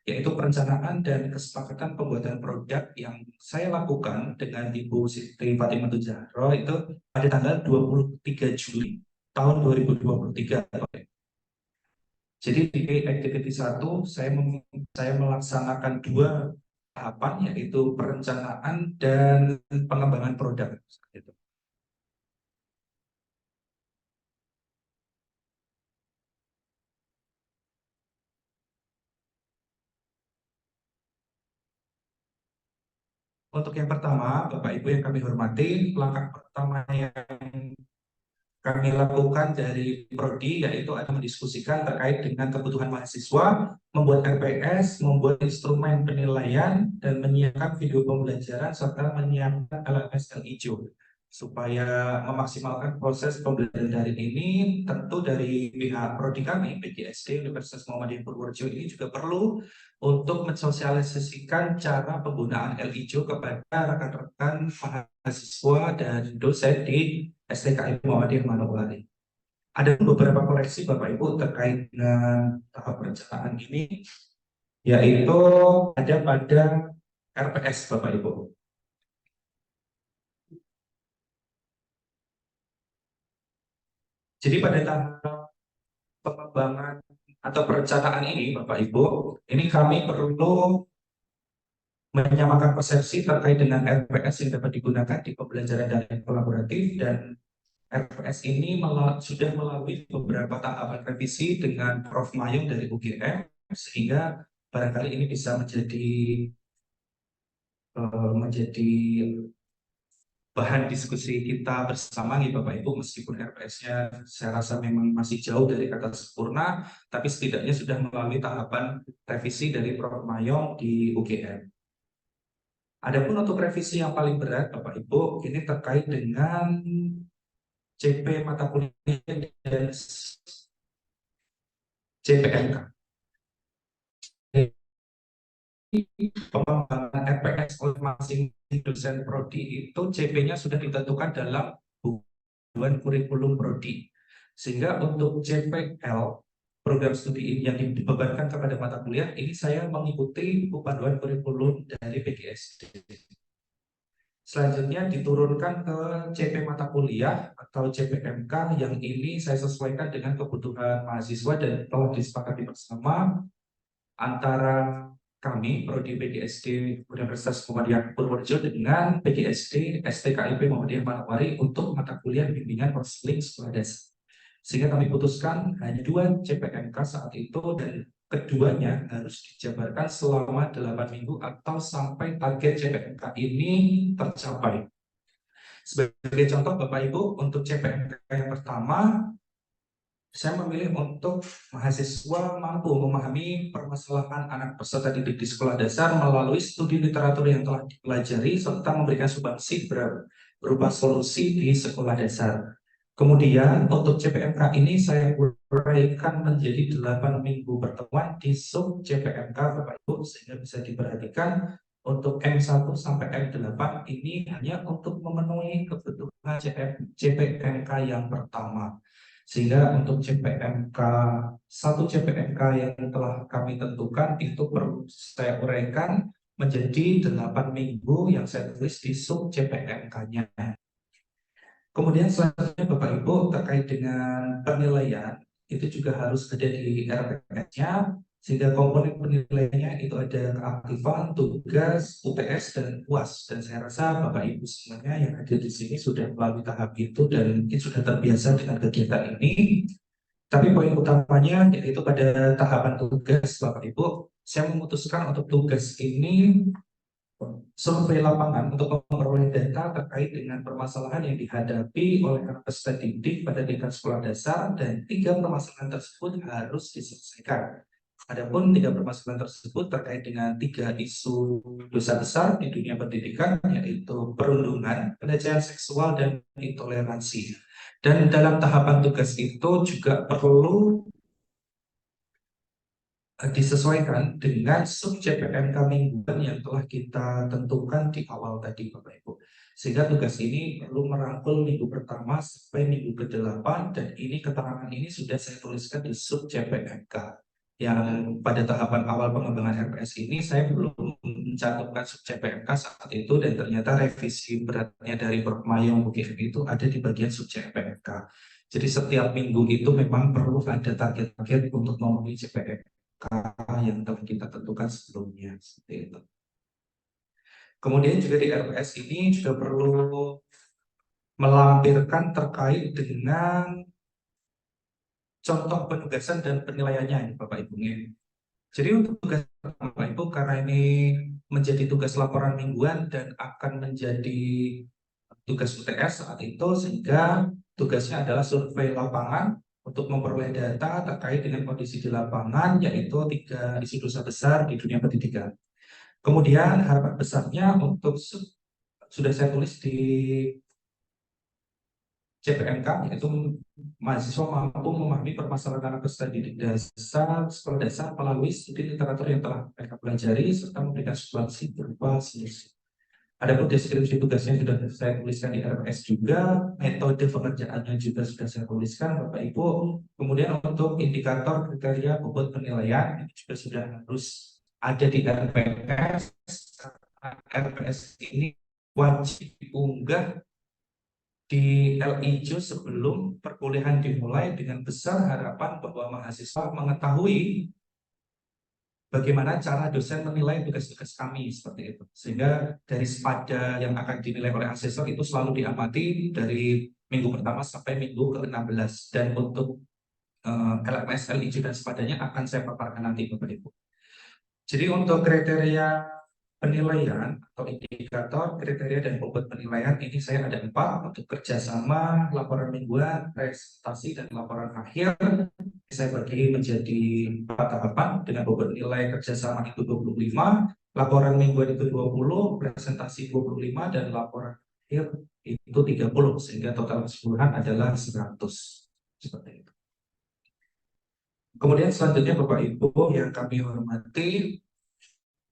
D: yaitu perencanaan dan kesepakatan pembuatan produk yang saya lakukan dengan Ibu Siti Fatimah Zahra itu pada tanggal 23 Juli tahun 2023. Jadi di activity 1 saya melaksanakan 2 tahapan, yaitu perencanaan dan pengembangan produk. Untuk yang pertama, Bapak Ibu yang kami hormati, langkah pertama yang kami lakukan dari Prodi yaitu ada mendiskusikan terkait dengan kebutuhan mahasiswa, membuat RPS, membuat instrumen penilaian, dan menyiapkan video pembelajaran serta menyiapkan LMS hijau. Supaya memaksimalkan proses pembelajaran daring ini, tentu dari pihak Prodi kami, PGSD Universitas Muhammadiyah Purworejo ini juga perlu untuk mensosialisasikan cara penggunaan hijau kepada rekan-rekan mahasiswa dan dosen di STKIP Muhammadiyah Manowari. Ada beberapa koleksi Bapak Ibu terkait dengan tahap perencanaan ini, yaitu ada pada RPS Bapak Ibu. Jadi pada tahap pengembangan atau perencanaan ini Bapak Ibu, ini kami perlu menyamakan persepsi terkait dengan RPS yang dapat digunakan di pembelajaran daring kolaboratif, dan RPS ini sudah melalui beberapa tahapan revisi dengan Prof. Mayung dari UGM, sehingga barangkali ini bisa menjadi bahan diskusi kita bersama nih Bapak Ibu. Meskipun RPS-nya saya rasa memang masih jauh dari kata sempurna, tapi setidaknya sudah melalui tahapan revisi dari Prof. Mayung di UGM. Adapun untuk revisi yang paling berat Bapak Ibu, ini terkait dengan CP mata kuliah dan CPMK. Pengembangan RPS oleh masing-masing dosen prodi itu CP-nya sudah ditentukan dalam panduan kurikulum prodi. Sehingga untuk CPL, program studi yang dibebankan kepada mata kuliah, ini saya mengikuti panduan kurikulum dari PGSD. Selanjutnya diturunkan ke CP mata kuliah atau CPMK, yang ini saya sesuaikan dengan kebutuhan mahasiswa dan telah disepakati bersama antara kami Prodi PGSD Universitas Muhammadiyah Purworejo dengan PGSD STKIP Muhammadiyah Manowari untuk mata kuliah bimbingan konseling sekolah dasar. Sehingga kami putuskan hanya 2 CPMK saat itu, dan keduanya harus dijabarkan selama 8 minggu atau sampai target CPMK ini tercapai. Sebagai contoh Bapak Ibu, untuk CPMK yang pertama saya memilih untuk mahasiswa mampu memahami permasalahan anak peserta didik di sekolah dasar melalui studi literatur yang telah dipelajari serta memberikan sumbangsi berupa solusi di sekolah dasar. Kemudian untuk CPMK ini saya uraikan menjadi 8 minggu pertemuan di sub CPMK Bapak Ibu, sehingga bisa diperhatikan untuk M1 sampai M8 ini hanya untuk memenuhi kebutuhan CPMK yang pertama. Sehingga untuk satu CPMK yang telah kami tentukan itu perlu saya uraikan menjadi 8 minggu yang saya tulis di sub CPMK-nya. Kemudian selanjutnya Bapak Ibu terkait dengan penilaian itu juga harus ada di RPS-nya, sehingga komponen penilaiannya itu ada keaktifan, tugas, UTS, dan UAS. Dan saya rasa Bapak Ibu semuanya yang ada di sini sudah melalui tahap itu dan sudah terbiasa dengan kegiatan ini. Tapi poin utamanya yaitu pada tahapan tugas Bapak Ibu, saya memutuskan untuk tugas ini survei lapangan untuk memperoleh data terkait dengan permasalahan yang dihadapi oleh anak peserta didik pada tingkat sekolah dasar, dan 3 permasalahan tersebut harus diselesaikan. Adapun 3 permasalahan tersebut terkait dengan 3 isu dosa besar di dunia pendidikan, yaitu perundungan, pelecehan seksual, dan intoleransi. Dan dalam tahapan tugas itu juga perlu disesuaikan dengan sub CPMK mingguan yang telah kita tentukan di awal tadi Bapak Ibu. Sehingga tugas ini perlu merangkul minggu pertama sampai minggu ke-8, dan ini keterangan ini sudah saya tuliskan di sub CPMK. Yang pada tahapan awal pengembangan RPS ini saya belum mencantumkan sub CPMK saat itu, dan ternyata revisi beratnya dari Permayong UGM itu ada di bagian sub CPMK. Jadi setiap minggu itu memang perlu ada target-target untuk memenuhi CPMK yang telah kita tentukan sebelumnya, seperti itu. Kemudian juga di RPS ini juga perlu melampirkan terkait dengan contoh penugasan dan penilaiannya, Bapak Ibu. Jadi untuk tugas Bapak Ibu, karena ini menjadi tugas laporan mingguan dan akan menjadi tugas UTS saat itu, sehingga tugasnya adalah survei lapangan untuk memperoleh data terkait dengan kondisi di lapangan, yaitu 3 isu dosa besar di dunia pendidikan. Kemudian harapan besarnya untuk sudah saya tulis di CPMK, yaitu mahasiswa mampu memahami permasalahan anak peserta didik dasar sekolah dasar melalui studi literatur yang telah mereka pelajari serta memberikan sumbangsi berupa solusi. Adapun deskripsi tugasnya sudah saya tuliskan di RPS juga, metode pengerjaannya juga sudah saya tuliskan Bapak Ibu. Kemudian untuk indikator kriteria bobot penilaian ini juga sudah harus ada di RPS. RPS ini wajib diunggah di LIJO sebelum perkuliahan dimulai, dengan besar harapan bahwa mahasiswa mengetahui bagaimana cara dosen menilai tugas-tugas kami, seperti itu. Sehingga dari SPADA yang akan dinilai oleh asesor itu selalu diamati dari minggu pertama sampai minggu ke-16. Dan untuk LMS, LIJ, dan SPADA-nya akan saya paparkan nanti Bapak Ibu. Jadi untuk kriteria penilaian atau indikator kriteria dan bobot penilaian ini saya ada 4 untuk kerjasama, laporan mingguan, presentasi, dan laporan akhir. Saya bagi menjadi 4 tahapan dengan bobot nilai kerjasama itu 25, laporan mingguan itu 20, presentasi 25, dan laporan akhir itu 30, sehingga total keseluruhan adalah 100. Seperti itu. Kemudian selanjutnya Bapak Ibu yang kami hormati,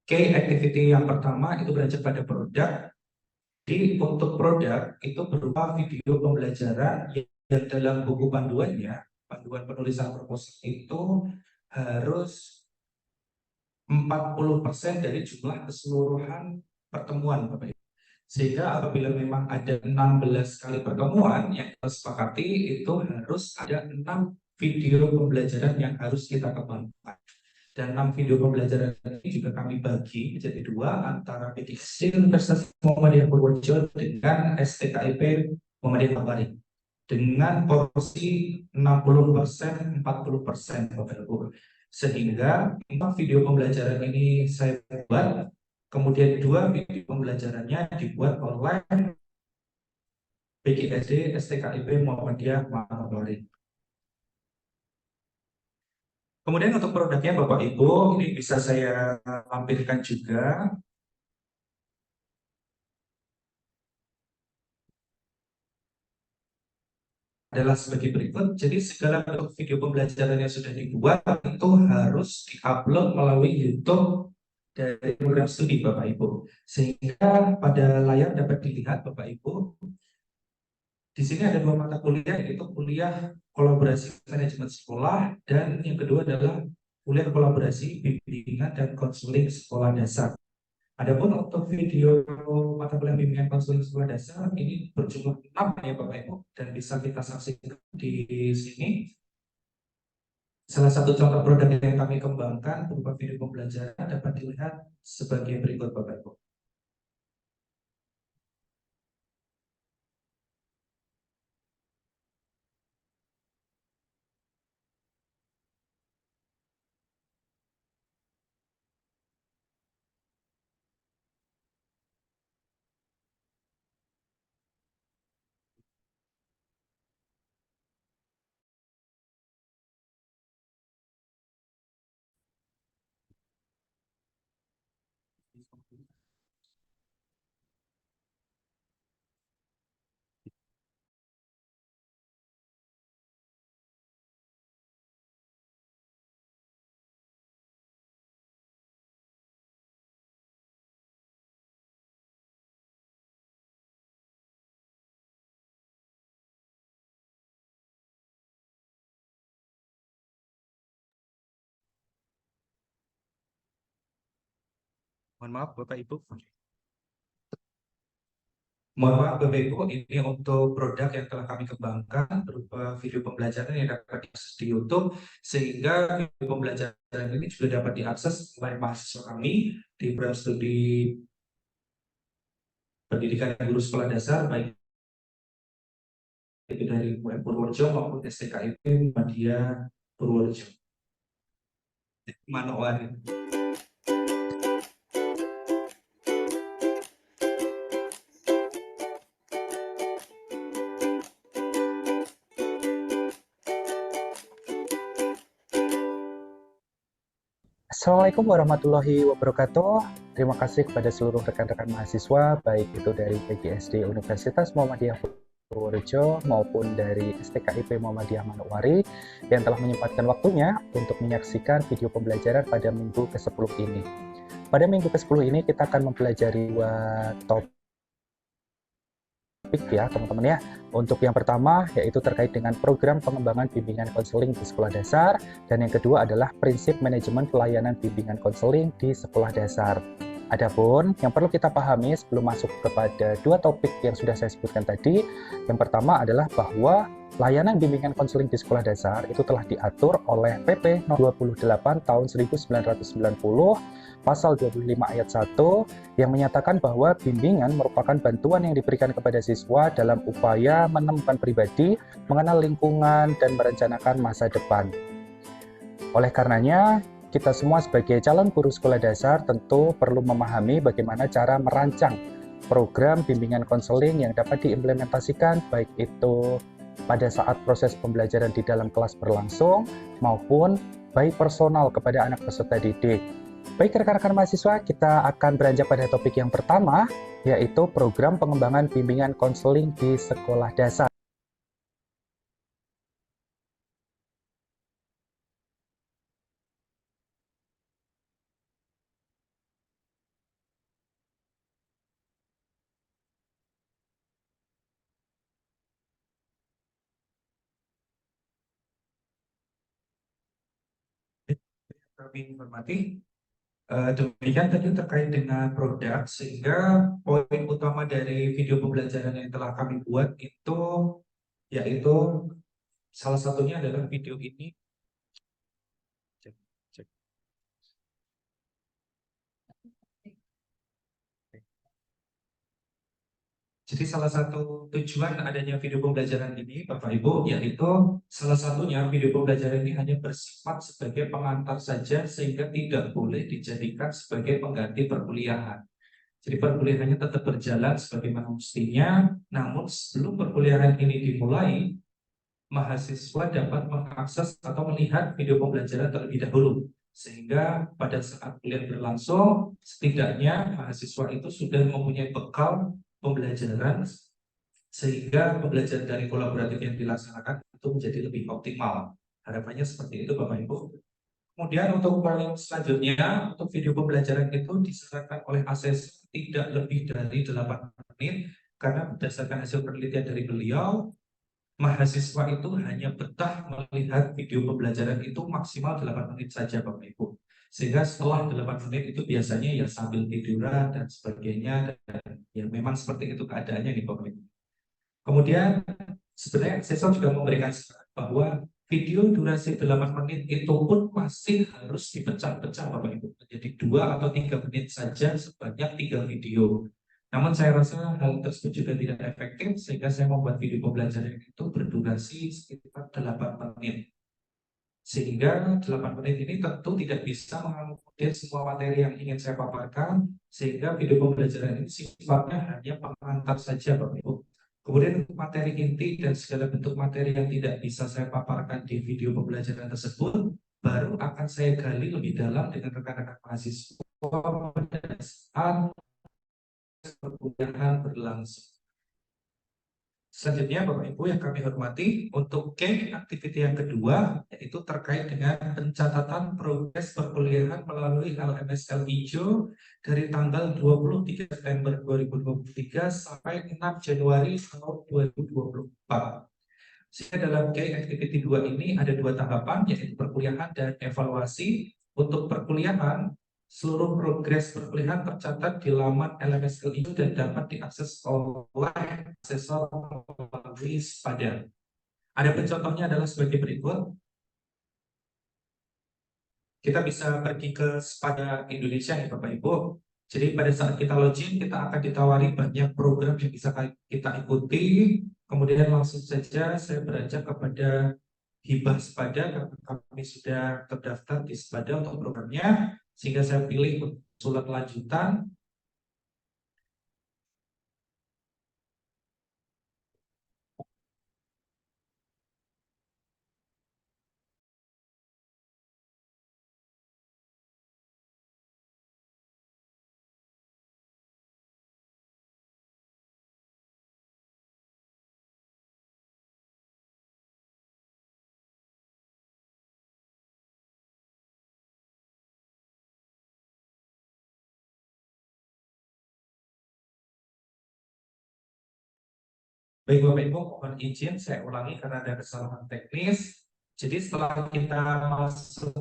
D: key activity yang pertama itu beranjak pada produk. Untuk produk itu berupa video pembelajaran yang dalam buku panduannya, panduan penulisan proposal itu harus 40% dari jumlah keseluruhan pertemuan Bapak Ibu. Sehingga apabila memang ada 16 kali pertemuan yang kita sepakati, itu harus ada 6 video pembelajaran yang harus kita kembangkan. Dan 6 video pembelajaran ini juga kami bagi menjadi 2 antara PDIC Universitas Muhammadiyah Purworejo dengan STKIP Muhammadiyah Kabarik, dengan porsi 60%, 40% Bapak Ibu. Sehingga 4 video pembelajaran ini saya buat, kemudian 2 video pembelajarannya dibuat oleh PGSD STKIP Muhammadiyah Kabarik. Kemudian untuk produknya Bapak Ibu, ini bisa saya lampirkan juga. Adalah sebagai berikut. Jadi segala bentuk video pembelajaran yang sudah dibuat itu harus diupload melalui YouTube dari program studi Bapak Ibu. Sehingga pada layar dapat dilihat Bapak Ibu, di sini ada dua mata kuliah, yaitu kuliah kolaborasi manajemen sekolah dan yang kedua adalah kuliah kolaborasi bimbingan dan konseling sekolah dasar. Adapun untuk video mata kuliah bimbingan konseling sekolah dasar ini berjumlah 6 ya Bapak Ibu, dan bisa kita saksikan di sini. Salah satu contoh produk yang kami kembangkan berupa video pembelajaran dapat dilihat sebagai berikut Bapak Ibu. Mohon maaf Bapak Ibu. Mohon maaf Bapak Ibu, ini untuk produk yang telah kami kembangkan berupa video pembelajaran yang dapat diakses di YouTube, sehingga video pembelajaran ini juga dapat diakses oleh mahasiswa kami di program studi pendidikan guru sekolah dasar, baik itu dari UM Purworejo maupun STKIP Muhammadiyah Purworejo. Manowari.
E: Assalamualaikum warahmatullahi wabarakatuh. Terima kasih kepada seluruh rekan-rekan mahasiswa, baik itu dari PGSD Universitas Muhammadiyah Purworejo maupun dari STKIP Muhammadiyah Manowari yang telah menyempatkan waktunya untuk menyaksikan video pembelajaran pada minggu ke-10 ini. Pada minggu ke-10 ini kita akan mempelajari dua topik ya teman-teman ya. Untuk yang pertama yaitu terkait dengan program pengembangan bimbingan konseling di sekolah dasar, dan yang kedua adalah prinsip manajemen pelayanan bimbingan konseling di sekolah dasar. Adapun yang perlu kita pahami sebelum masuk kepada dua topik yang sudah saya sebutkan tadi, yang pertama adalah bahwa layanan bimbingan konseling di sekolah dasar itu telah diatur oleh PP No. 28 tahun 1990 pasal 25 ayat 1 yang menyatakan bahwa bimbingan merupakan bantuan yang diberikan kepada siswa dalam upaya menemukan pribadi, mengenal lingkungan, dan merencanakan masa depan. Oleh karenanya, kita semua sebagai calon guru sekolah dasar tentu perlu memahami bagaimana cara merancang program bimbingan konseling yang dapat diimplementasikan baik itu pada saat proses pembelajaran di dalam kelas berlangsung maupun baik personal kepada anak peserta didik. Baik rekan-rekan mahasiswa, kita akan beranjak pada topik yang pertama, yaitu program pengembangan bimbingan konseling di sekolah dasar.
D: Kami hormati. Demikian tadi terkait dengan produk, sehingga poin utama dari video pembelajaran yang telah kami buat itu yaitu salah satunya adalah video ini. Jadi salah satu tujuan adanya video pembelajaran ini Bapak Ibu yaitu salah satunya video pembelajaran ini hanya bersifat sebagai pengantar saja, sehingga tidak boleh dijadikan sebagai pengganti perkuliahan. Jadi perkuliahannya tetap berjalan sebagaimana mestinya, namun sebelum perkuliahan ini dimulai, mahasiswa dapat mengakses atau melihat video pembelajaran terlebih dahulu. Sehingga pada saat kuliah berlangsung, setidaknya mahasiswa itu sudah mempunyai bekal pembelajaran, sehingga pembelajaran dari kolaboratif yang dilaksanakan itu menjadi lebih optimal. Harapannya seperti itu Bapak Ibu. Kemudian untuk poin selanjutnya, untuk video pembelajaran itu disarankan oleh asesor tidak lebih dari 8 menit, karena berdasarkan hasil penelitian dari beliau, mahasiswa itu hanya betah melihat video pembelajaran itu maksimal 8 menit saja Bapak Ibu. Sehingga setelah 8 menit itu biasanya ya sambil tiduran dan sebagainya, dan ya memang seperti itu keadaannya nih Bapak Ibu. Kemudian sebenarnya asesor juga memberikan saran bahwa video durasi 8 menit itu pun masih harus dipecah-pecah Bapak Ibu menjadi 2 atau 3 menit saja sebanyak 3 video. Namun saya rasa hal tersebut juga tidak efektif, sehingga saya membuat video pembelajaran itu berdurasi sekitar 8 menit. Sehingga 8 menit ini tentu tidak bisa mengakomodir semua materi yang ingin saya paparkan, sehingga video pembelajaran ini sifatnya hanya pengantar saja Bapak Ibu. Kemudian untuk materi inti dan segala bentuk materi yang tidak bisa saya paparkan di video pembelajaran tersebut, baru akan saya gali lebih dalam dengan rekan-rekan mahasiswa pada saat perkuliahan berlangsung. Selanjutnya Bapak Ibu yang kami hormati, untuk key activity yang kedua yaitu terkait dengan pencatatan progres perkuliahan melalui LMS Hijau dari tanggal 23 September 2023 sampai 6 Januari tahun 2024. Sehingga dalam key activity 2 ini ada 2 tahapan, yaitu perkuliahan dan evaluasi. Untuk perkuliahan, seluruh progres perkuliahan tercatat di laman LMS Hijau dan dapat diakses oleh asesor melalui Spada. Ada contohnya adalah sebagai berikut. Kita bisa pergi ke Spada Indonesia ya Bapak Ibu. Jadi pada saat kita login, kita akan ditawari banyak program yang bisa kita ikuti. Kemudian langsung saja saya beranjak kepada hibah Spada, karena kami sudah terdaftar di Spada untuk programnya. Sehingga saya pilih surat lanjutan. Baik Bapak Ibu, mohon izin saya ulangi karena ada kesalahan teknis. Jadi setelah kita masuk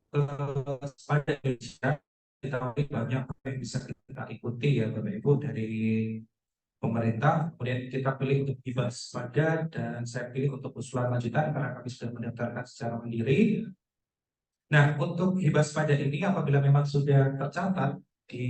D: ke Spada Indonesia, kita banyak yang bisa kita ikuti ya Bapak Ibu dari pemerintah. Kemudian kita pilih untuk hibah Spada dan saya pilih untuk usulan lanjutan karena kami sudah mendaftarkan secara mandiri. Nah, untuk hibah Spada ini apabila memang sudah tercatat di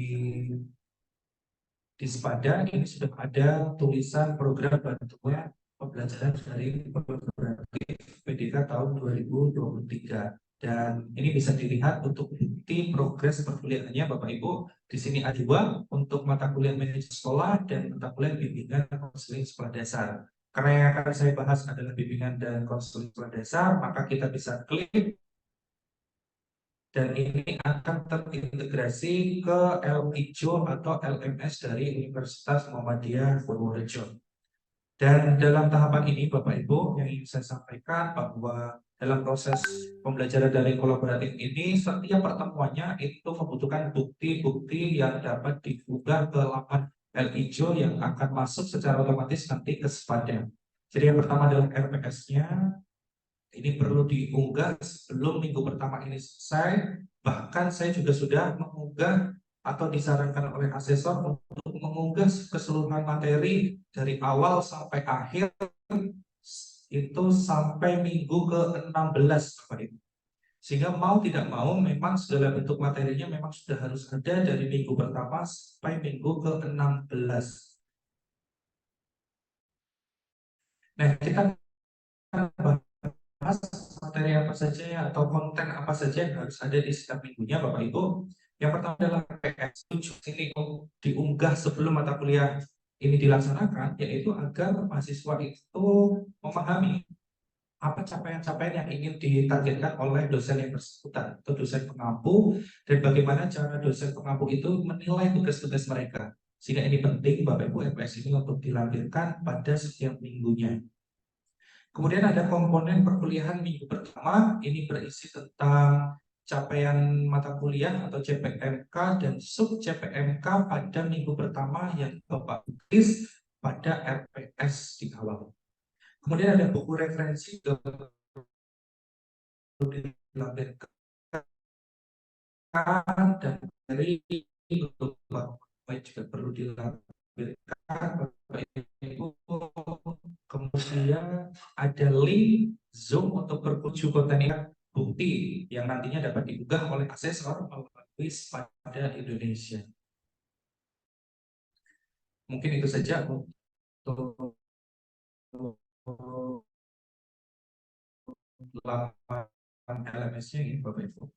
D: Spada ini sudah ada tulisan program bantuan pembelajaran dari kolaboratif PDK tahun 2023, dan ini bisa dilihat untuk bukti progres perkuliahannya Bapak Ibu. Di sini ada 2 untuk mata kuliah manajemen sekolah dan mata kuliah bimbingan konseling sekolah dasar. Karena yang akan saya bahas adalah bimbingan dan konseling sekolah dasar, maka kita bisa klik dan ini akan terintegrasi ke Hijau atau LMS dari Universitas Muhammadiyah Purworejo. Dan dalam tahapan ini Bapak Ibu yang ingin saya sampaikan bahwa dalam proses pembelajaran dari kolaboratif ini, setiap pertemuannya itu membutuhkan bukti-bukti yang dapat diunggah ke laman Hijau yang akan masuk secara otomatis nanti ke Spada. Jadi yang pertama adalah RPS-nya. Ini perlu diunggah sebelum minggu pertama ini selesai. Bahkan saya juga sudah mengunggah atau disarankan oleh asesor untuk mengunggah keseluruhan materi dari awal sampai akhir itu sampai minggu ke-16 Bapak Ibu. Sehingga mau tidak mau memang segala bentuk materinya memang sudah harus ada dari minggu pertama sampai minggu ke-16. Nah, kita materi apa saja atau konten apa saja yang harus ada di setiap minggunya Bapak Ibu. Yang pertama adalah PS ini diunggah sebelum mata kuliah ini dilaksanakan, yaitu agar mahasiswa itu memahami apa capaian-capaian yang ingin ditargetkan oleh dosen yang bersangkutan atau dosen pengampu, dan bagaimana cara dosen pengampu itu menilai tugas-tugas mereka. Sehingga ini penting Bapak Ibu RPS ini untuk dilampirkan pada setiap minggunya. Kemudian ada komponen perkuliahan minggu pertama, ini berisi tentang capaian mata kuliah atau CPMK dan sub CPMK pada minggu pertama yang Bapak tulis pada RPS di awal. Kemudian ada buku referensi yang perlu dilampirkan, dan dari juga perlu dilampirkan Bapak Ibu. Kemudian ada link Zoom untuk berkunjung konten bukti yang nantinya dapat diunggah oleh asesor melalui pada Indonesia. Mungkin itu saja untuk 8 LMS-nya ini Bapak Ibu.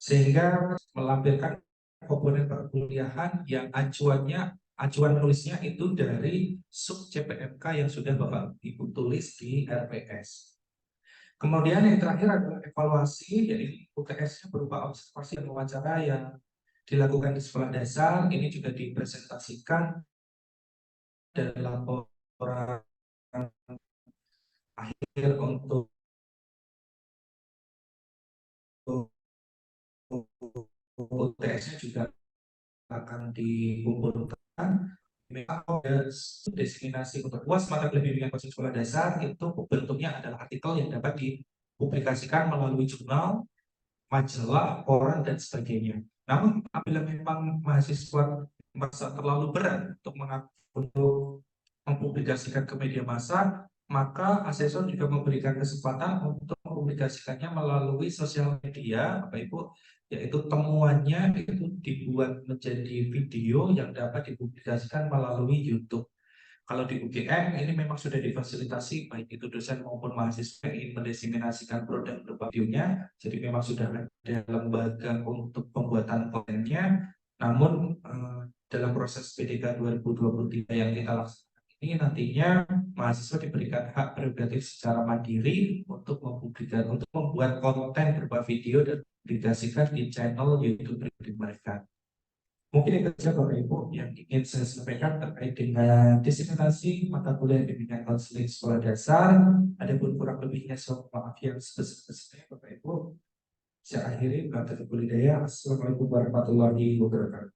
D: Sehingga melampirkan komponen perkuliahan yang acuan tulisnya itu dari sub CPMK yang sudah Bapak Ibu tulis di RPS. Kemudian yang terakhir adalah evaluasi, yaitu UTS-nya berupa observasi dan wawancara yang dilakukan di sekolah dasar. Ini juga dipresentasikan dalam laporan akhir untuk UTS-nya juga akan dikumpulkan. Memang destinasi untuk UAS mata kuliah bimbingan konseling sekolah dasar itu bentuknya adalah artikel yang dapat dipublikasikan melalui jurnal, majalah, koran, dan sebagainya. Namun apabila memang mahasiswa merasa terlalu berat untuk mempublikasikan ke media massa, maka asesor juga memberikan kesempatan untuk mempublikasikannya melalui sosial media, Bapak Ibu, yaitu temuannya itu dibuat menjadi video yang dapat dipublikasikan melalui YouTube. Kalau di UGM ini memang sudah difasilitasi baik itu dosen maupun mahasiswa yang ingin mendesiminasikan produk berupa videonya. Jadi memang sudah ada lembaga untuk pembuatan kontennya. Namun dalam proses PDK 2023 yang kita laksanakan ini nantinya mahasiswa diberikan hak prerogatif secara mandiri untuk mempublikasikan, untuk membuat konten berupa video dan dipublikasikan di channel YouTube pribadi mereka. Mungkin itu saja Bapak Ibu yang ingin saya sampaikan terkait dengan diseminasi mata kuliah bimbingan konseling sekolah dasar. Adapun kurang lebihnya mohon maaf yang sebesar-besarnya Bapak Ibu. Saya akhiri, Assalamualaikum warahmatullahi wabarakatuh.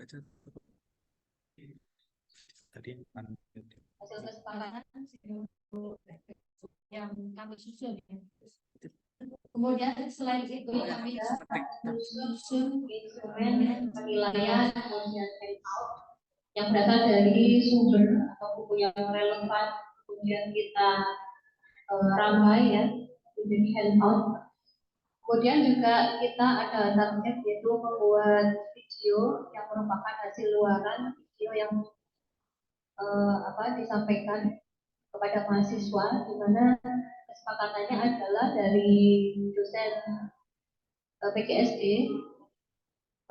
D: aja. Tadi
A: Hasil kesepakatan yang kami susun. Kemudian selain itu kami susun instrumen penilaian yang berasal dari sumber atau buku yang relevan, kemudian kita ramai ya menjadi handout. Kemudian juga kita ada target yaitu membuat video yang merupakan hasil luaran video yang disampaikan kepada mahasiswa, di mana kesepakatannya adalah dari dosen PGSD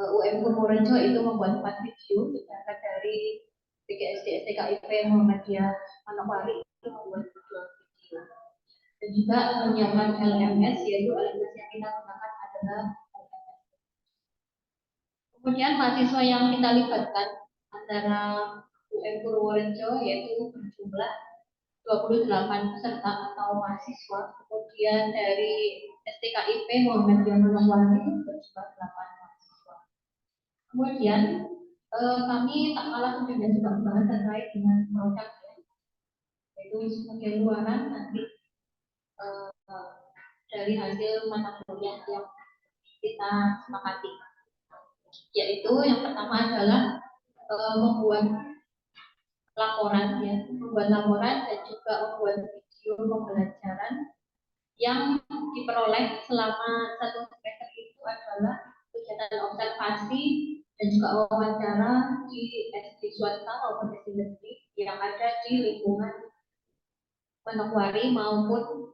A: UM Purworejo itu membuat 4 video, sedangkan dari PGSD STKIP Muhammadiyah Manokwari itu membuat 2 video. Dan juga menyiapkan LMS, yaitu LMS yang kita gunakan adalah LMS. Kemudian mahasiswa yang kita libatkan antara UM Purworejo yaitu berjumlah 28 peserta atau mahasiswa, kemudian dari STKIP Muhammadiyah Manokwari itu berjumlah 8 mahasiswa. Kemudian kami tak kalah juga membahas terkait dengan produk ya, yaitu sebagai luaran nanti dari hasil mata kuliah yang kita sepakati, yaitu yang pertama adalah membuat laporan ya, dan juga membuat video pembelajaran yang diperoleh selama 1 semester itu adalah kegiatan observasi dan juga wawancara di SD swasta maupun SD negeri yang ada di lingkungan Manokwari maupun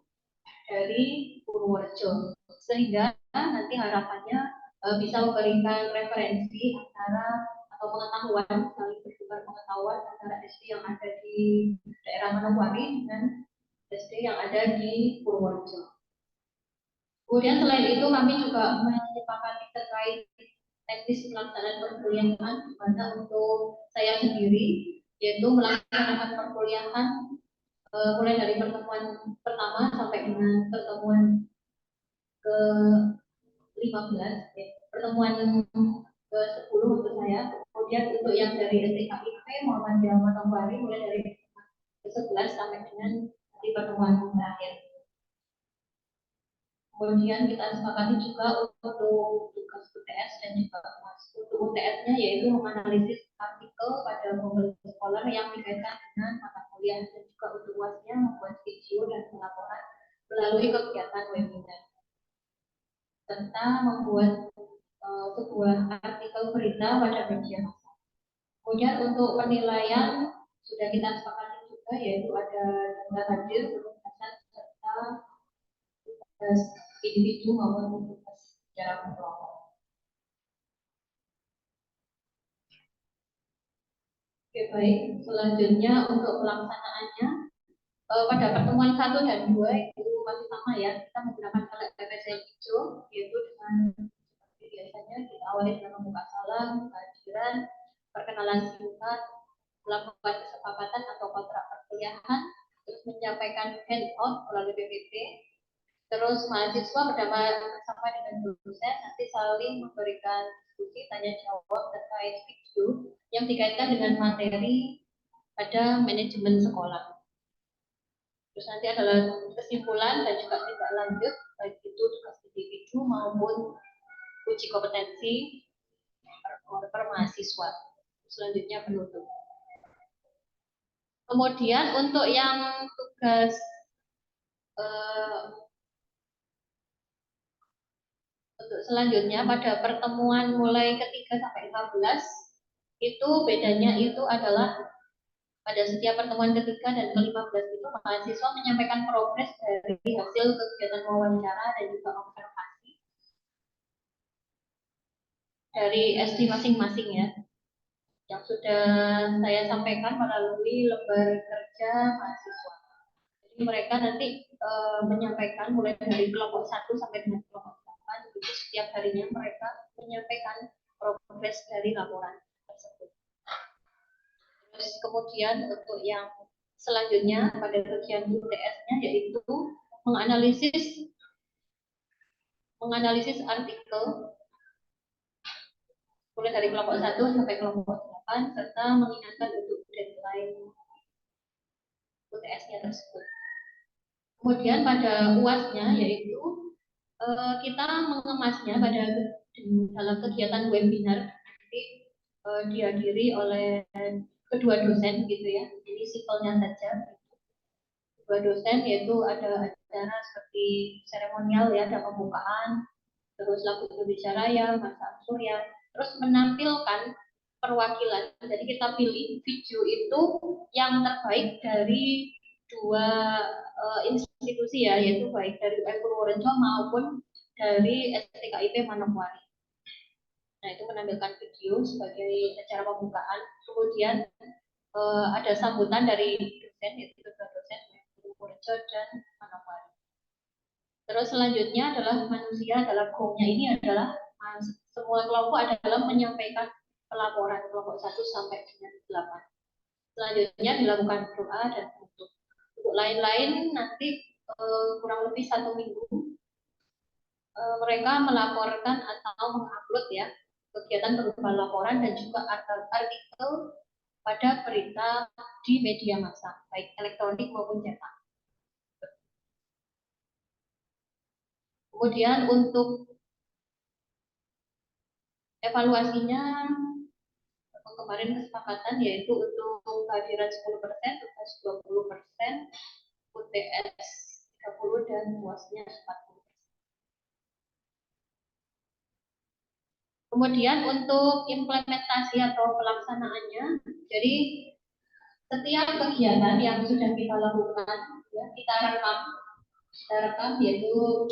A: dari Purworejo, sehingga nanti harapannya bisa memberikan referensi antara atau pengetahuan, saling bertukar pengetahuan antara SD yang ada di daerah Manokwari dengan SD yang ada di Purworejo. Kemudian selain itu kami juga menyepakati terkait teknis pelaksanaan perkuliahan, di mana untuk saya sendiri yaitu melaksanakan perkuliahan mulai dari pertemuan pertama sampai dengan pertemuan ke-15 ya, pertemuan ke-10 untuk saya. Kemudian untuk yang dari STKIP Muhammadiyah Manokwari mulai dari ke-11 sampai dengan di pertemuan terakhir. Kemudian kita sepakati juga untuk tugas UTS dan juga untuk UTS-nya yaitu menganalisis artikel pada Google Scholar yang dikaitkan dengan mata kuliah, dan juga untuk UAS-nya membuat video dan pelaporan melalui kegiatan webinar, serta membuat sebuah artikel berita pada media massa. Kemudian untuk penilaian sudah kita sepakati juga, yaitu ada data hadir, penugasan, serta tugas individu maupun tugas secara kelompok. Oke, baik. Selanjutnya untuk pelaksanaannya pada pertemuan 1 dan 2 itu masih sama ya, kita menggunakan LMS yang hijau, yaitu dengan seperti biasanya kita awali dengan membuka salam, kehadiran, perkenalan singkat, melakukan kesepakatan atau kontrak perkuliahan, terus menyampaikan handout melalui PPT. Terus mahasiswa bersama dengan dosen nanti saling memberikan diskusi tanya jawab terkait video yang dikaitkan dengan materi pada manajemen sekolah. Terus nanti adalah kesimpulan dan juga tindak lanjut, baik itu tugas individu maupun uji kompetensi per mahasiswa. Selanjutnya penutup. Kemudian untuk yang tugas untuk selanjutnya pada pertemuan mulai ke-3 sampai 15 itu bedanya itu adalah pada setiap pertemuan ke-3 dan ke-15 itu mahasiswa menyampaikan progres dari hasil kegiatan wawancara dan juga observasi dari SD masing-masing ya, yang sudah saya sampaikan melalui lembar kerja mahasiswa. Jadi mereka nanti menyampaikan mulai dari kelompok 1 sampai dengan kelompok 8, itu setiap harinya mereka menyampaikan progres dari laporan tersebut. Terus kemudian untuk yang selanjutnya pada bagian UTS-nya yaitu menganalisis artikel,
F: mulai dari kelompok 1 sampai kelompok 8 serta mengingatkan untuk deadline UTS-nya tersebut. Kemudian pada UAS-nya yaitu kita mengemasnya pada dalam kegiatan webinar nanti dihadiri oleh kedua dosen gitu ya. Jadi simpelnya saja kedua dosen, yaitu ada acara seperti seremonial ya, ada pembukaan, terus lagu Indonesia Raya, Masa Surya, terus menampilkan perwakilan. Jadi kita pilih video itu yang terbaik dari dua institusi ya, yaitu baik dari UM Purworejo maupun dari STKIP Manokwari. Nah, itu menampilkan video sebagai acara pembukaan. Kemudian ada sambutan dari dosen, yaitu kedua dosen UM Purworejo dan Manokwari. Terus selanjutnya adalah manusia adalah gongnya. Ini adalah semua kelompok adalah menyampaikan pelaporan kelompok 1 sampai dengan 8. Selanjutnya dilakukan doa dan tutup. Untuk lain-lain nanti kurang lebih 1 minggu mereka melaporkan atau mengupload ya kegiatan berupa laporan dan juga artikel pada berita di media massa baik elektronik maupun cetak. Kemudian untuk evaluasinya kemarin kesepakatan yaitu untuk kehadiran 10%, tugas 20%, UTS 30 dan UASnya 40%. Kemudian untuk implementasi atau pelaksanaannya, jadi setiap kegiatan yang sudah kita lakukan ya, kita rekam yaitu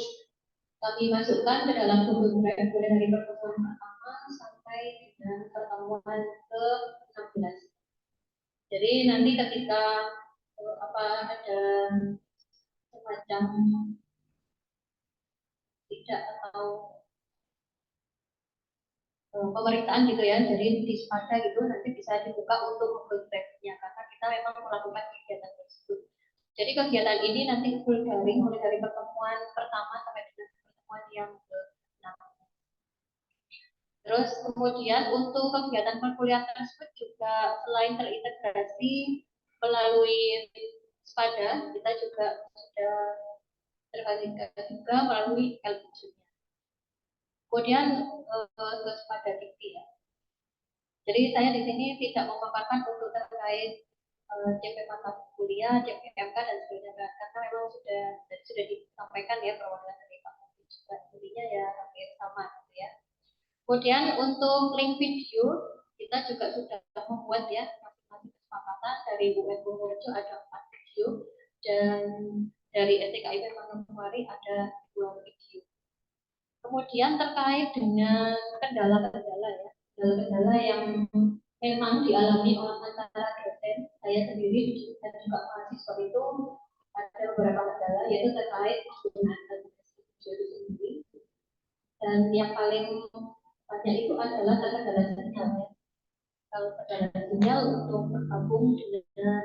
F: kami masukkan ke dalam Google Drive mulai dari pertemuan pertama sampai dengan pertemuan ke-16. Jadi nanti ketika ada semacam tidak atau pemeriksaan gitu ya, jadi di Spada gitu nanti bisa dibuka untuk Google Drive-nya karena kita memang melakukan kegiatan tersebut. Jadi kegiatan ini nanti full daring mulai dari pertemuan pertama sampai dengan pertemuan yang ke-6. Terus kemudian untuk kegiatan perkuliahan tersebut juga selain terintegrasi melalui Spada, kita juga sudah terintegrasi juga melalui LPG-nya. Kemudian ke Spada Dikti ya. Jadi saya di sini tidak memaparkan untuk terkait CP mata kuliah, CPMK dan sebagainya karena memang sudah disampaikan ya perwakilan dari Pak Menteri juga intinya ya hampir sama gitu ya. Kemudian untuk link video kita juga sudah membuat ya masing-masing kesepakatan dari UM Purworejo ada 4 video dan dari STKIP Manokwari ada 2 video. Kemudian terkait dengan kendala-kendala ya, kendala-kendala yang memang dialami oleh antara dosen saya sendiri dan juga mahasiswa itu ada beberapa kendala yaitu terkait penggunaan video itu sendiri dan yang paling banyak itu adalah kendala sinyal ya. Kalau kendala sinyal untuk bergabung dengan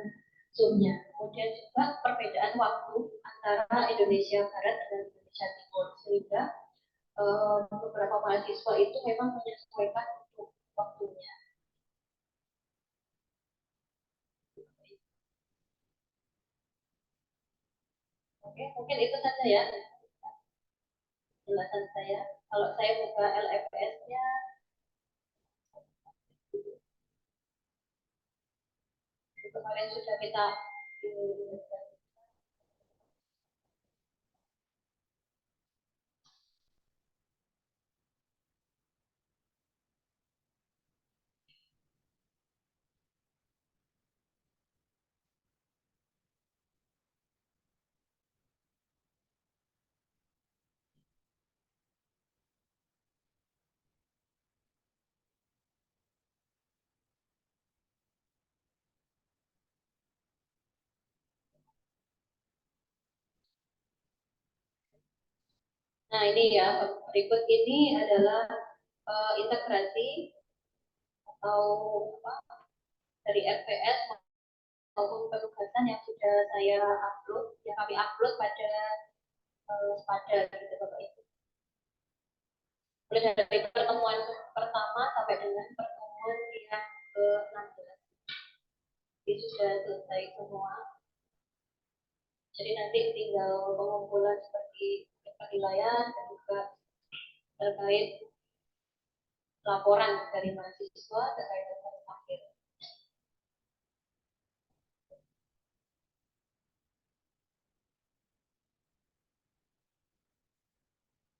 F: Zoom-nya. Kemudian juga perbedaan waktu antara Indonesia Barat dan Indonesia Timur sehingga beberapa mahasiswa itu memang menyesuaikan untuk waktunya. Oke, mungkin itu saja ya penjelasan saya. Kalau saya buka LFS-nya, kemarin sudah kita nah ini ya, berikut ini adalah integrasi atau dari RPS maupun penugasan yang sudah saya upload, yang kami upload pada Spada gitu Bapak Ibu. mulai dari pertemuan pertama sampai dengan pertemuan yang ke-16. Itu sudah selesai semua. Jadi nanti tinggal pengumpulan seperti penilaian dan juga terkait laporan dari mahasiswa terkait dengan akhir.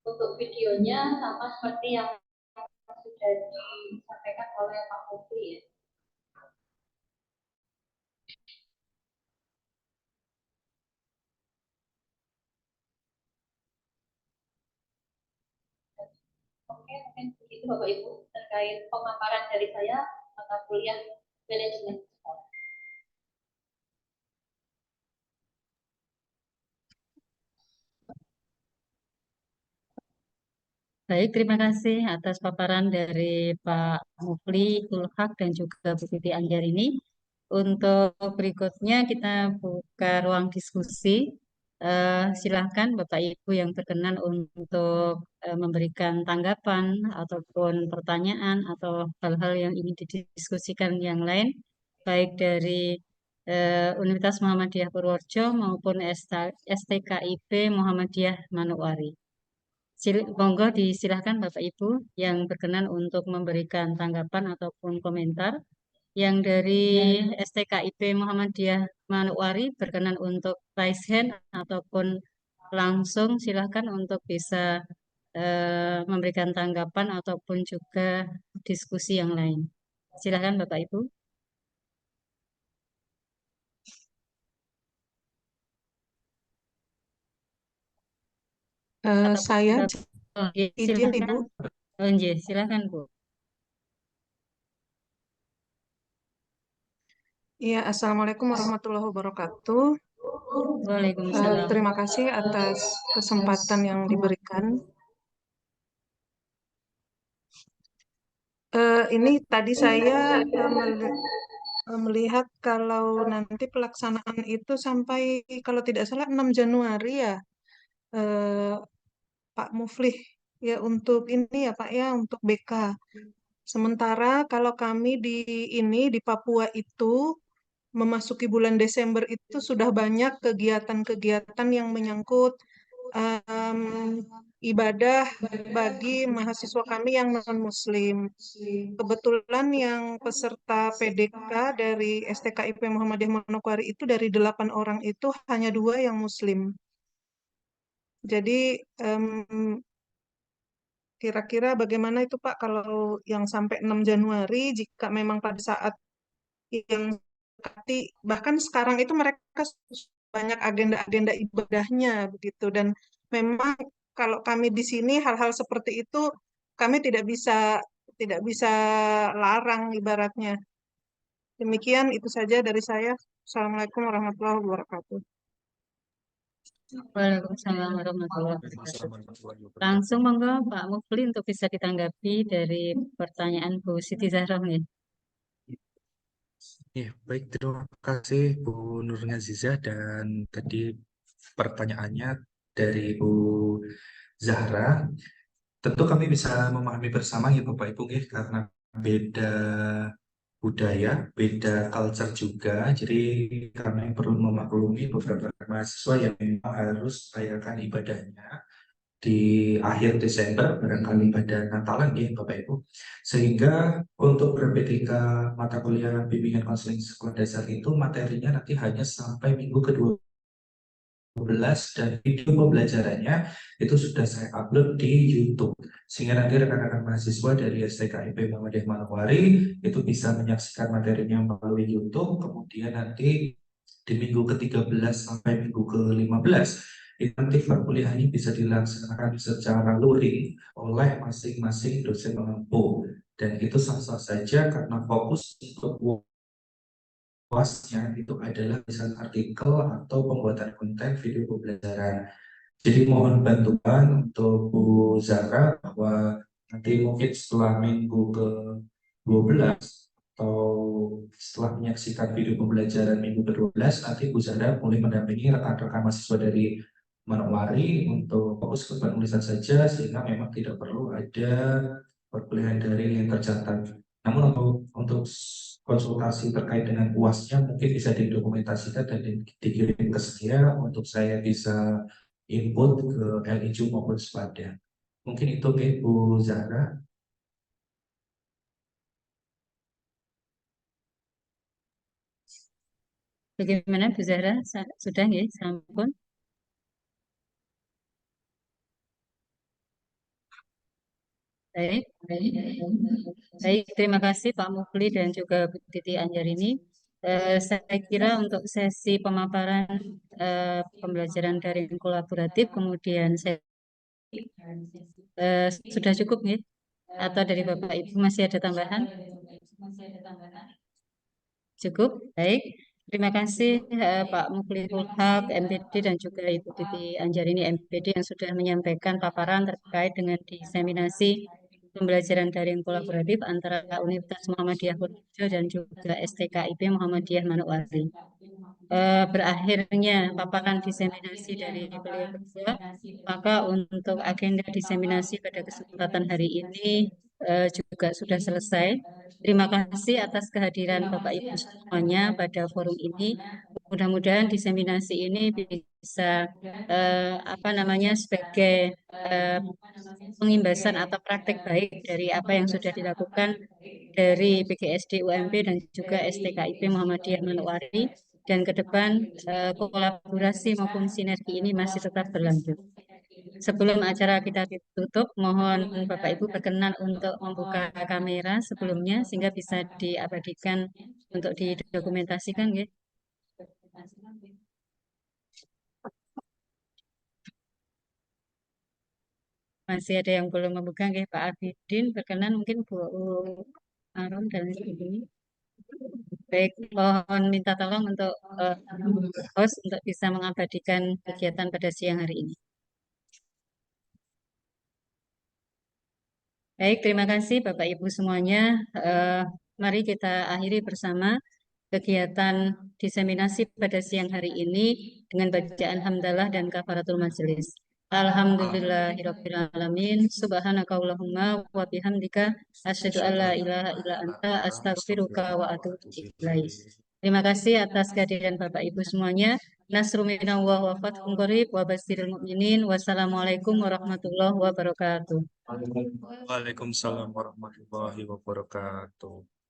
F: Untuk videonya sama seperti yang sudah disampaikan oleh Pak Mufli ya. Oke, mungkin begitu Bapak Ibu terkait pemaparan dari saya mata kuliah manajemen sekolah.
A: Baik, terima kasih atas paparan dari Pak Mufli Kulhak dan juga Bu Siti Anggarini. Untuk berikutnya kita buka ruang diskusi. Silahkan Bapak Ibu yang berkenan untuk memberikan tanggapan ataupun pertanyaan atau hal-hal yang ingin didiskusikan yang lain, baik dari Universitas Muhammadiyah Purworejo maupun STKIP Muhammadiyah Manokwari. Monggo disilahkan Bapak Ibu yang berkenan untuk memberikan tanggapan ataupun komentar. Yang dari STKIP Muhammadiyah Manokwari berkenan untuk raise hand ataupun langsung silahkan untuk bisa memberikan tanggapan ataupun juga diskusi yang lain. Silahkan Bapak Ibu.
G: Saya izin
A: Silahkan.
G: Ibu.
A: Silahkan Bu.
G: Iya, Assalamualaikum warahmatullahi wabarakatuh.
A: Waalaikumsalam.
G: Terima kasih atas kesempatan yang diberikan. Ini tadi saya melihat kalau nanti pelaksanaan itu sampai kalau tidak salah 6 Januari ya, Pak Muflih ya untuk ini ya Pak ya untuk BK. Sementara kalau kami di Papua itu memasuki bulan Desember itu sudah banyak kegiatan-kegiatan yang menyangkut ibadah bagi mahasiswa kami yang non-Muslim. Kebetulan yang peserta PDK dari STKIP Muhammadiyah Manokwari itu dari 8 orang itu hanya 2 yang Muslim. Jadi kira-kira bagaimana itu Pak kalau yang sampai 6 Januari jika memang pada saat yang bahkan sekarang itu mereka banyak agenda-agenda ibadahnya begitu dan memang kalau kami di sini hal-hal seperti itu kami tidak bisa larang ibaratnya. Demikian itu saja dari saya. Assalamualaikum warahmatullahi wabarakatuh.
A: Waalaikumsalam warahmatullahi wabarakatuh. Langsung monggo Pak Mufli untuk bisa ditanggapi dari pertanyaan Bu Siti Zahra.
D: Ya, baik, terima kasih Bu Nur Ngazizah dan tadi pertanyaannya dari Bu Zahra. Tentu kami bisa memahami bersama ya Bapak Ibu ya, karena beda budaya, beda culture juga. Jadi kami perlu memaklumi beberapa mahasiswa yang memang harus merayakan ibadahnya di akhir Desember, barangkali pada Natalan ya Bapak Ibu. Sehingga untuk PPTK mata kuliah bimbingan konseling sekolah dasar itu materinya nanti hanya sampai minggu ke-12 dan video pembelajarannya itu sudah saya upload di YouTube. Sehingga nanti rekan-rekan mahasiswa dari STKIP Muhammadiyah Manokwari itu bisa menyaksikan materinya melalui YouTube. Kemudian nanti di minggu ke-13 sampai minggu ke-15 nanti perkuliahan ini bisa dilaksanakan secara luring oleh masing-masing dosen pengampu dan itu sah-sah saja karena fokus untuk UASnya itu adalah tulisan artikel atau pembuatan konten video pembelajaran. Jadi mohon bantuan untuk Bu Zara bahwa nanti mungkin setelah minggu ke-12 atau setelah menyaksikan video pembelajaran minggu ke-12 nanti Bu Zara mulai mendampingi rekan-rekan mahasiswa dari Manowari untuk fokus ke penulisan saja sehingga memang tidak perlu ada perkuliahan daring yang tercatat. Namun untuk konsultasi terkait dengan UASnya mungkin bisa didokumentasikan dan dikirim ke saya untuk saya bisa input ke LIJU maupun SPADA. Mungkin itu Bu Zahra.
A: Bagaimana Bu Zahra? Sudah nggih, sampun? Baik, baik, terima kasih Pak Mufli dan juga Bu Titi Anjarini. Saya kira untuk sesi pemaparan pembelajaran daring kolaboratif, kemudian saya sudah cukup nih? Atau dari Bapak Ibu masih ada tambahan? Cukup, baik. Terima kasih Pak Muflihul Haq, MPD, dan juga Ibu Titi Anjarini, MPD, yang sudah menyampaikan paparan terkait dengan diseminasi pembelajaran daring kolaboratif antara Universitas Muhammadiyah Purworejo dan juga STKIP Muhammadiyah Manokwari. Berakhirnya paparan diseminasi dari beliau berdua, maka untuk agenda diseminasi pada kesempatan hari ini juga sudah selesai. Terima kasih atas kehadiran Bapak Ibu semuanya pada forum ini. Mudah-mudahan diseminasi ini bisa sebagai pengimbasan atau praktek baik dari apa yang sudah dilakukan dari PGSD UMP dan juga STKIP Muhammadiyah Manokwari, dan ke depan kolaborasi maupun sinergi ini masih tetap berlanjut. Sebelum acara kita ditutup, mohon Bapak Ibu berkenan untuk membuka kamera sebelumnya sehingga bisa diabadikan untuk didokumentasikan, ya. Masih ada yang belum membuka, ya, Pak Abidin berkenan, mungkin Bu Aron dan ini. Baik, mohon minta tolong untuk host untuk bisa mengabadikan kegiatan pada siang hari ini. Baik, terima kasih Bapak Ibu semuanya. Mari kita akhiri bersama kegiatan diseminasi pada siang hari ini dengan bacaan hamdalah dan kafaratul majelis. Alhamdulillahirabbil alamin. Subhanakallahumma wa bihamdika asyhadu an la ilaha illa anta astaghfiruka wa atubu ilaik. Terima kasih atas kehadiran Bapak Ibu semuanya. Nasrul minallah wa fathun qarib wa basyiril mu'minin. Wassalamualaikum warahmatullahi wabarakatuh.
D: Waalaikumsalam warahmatullahi wabarakatuh.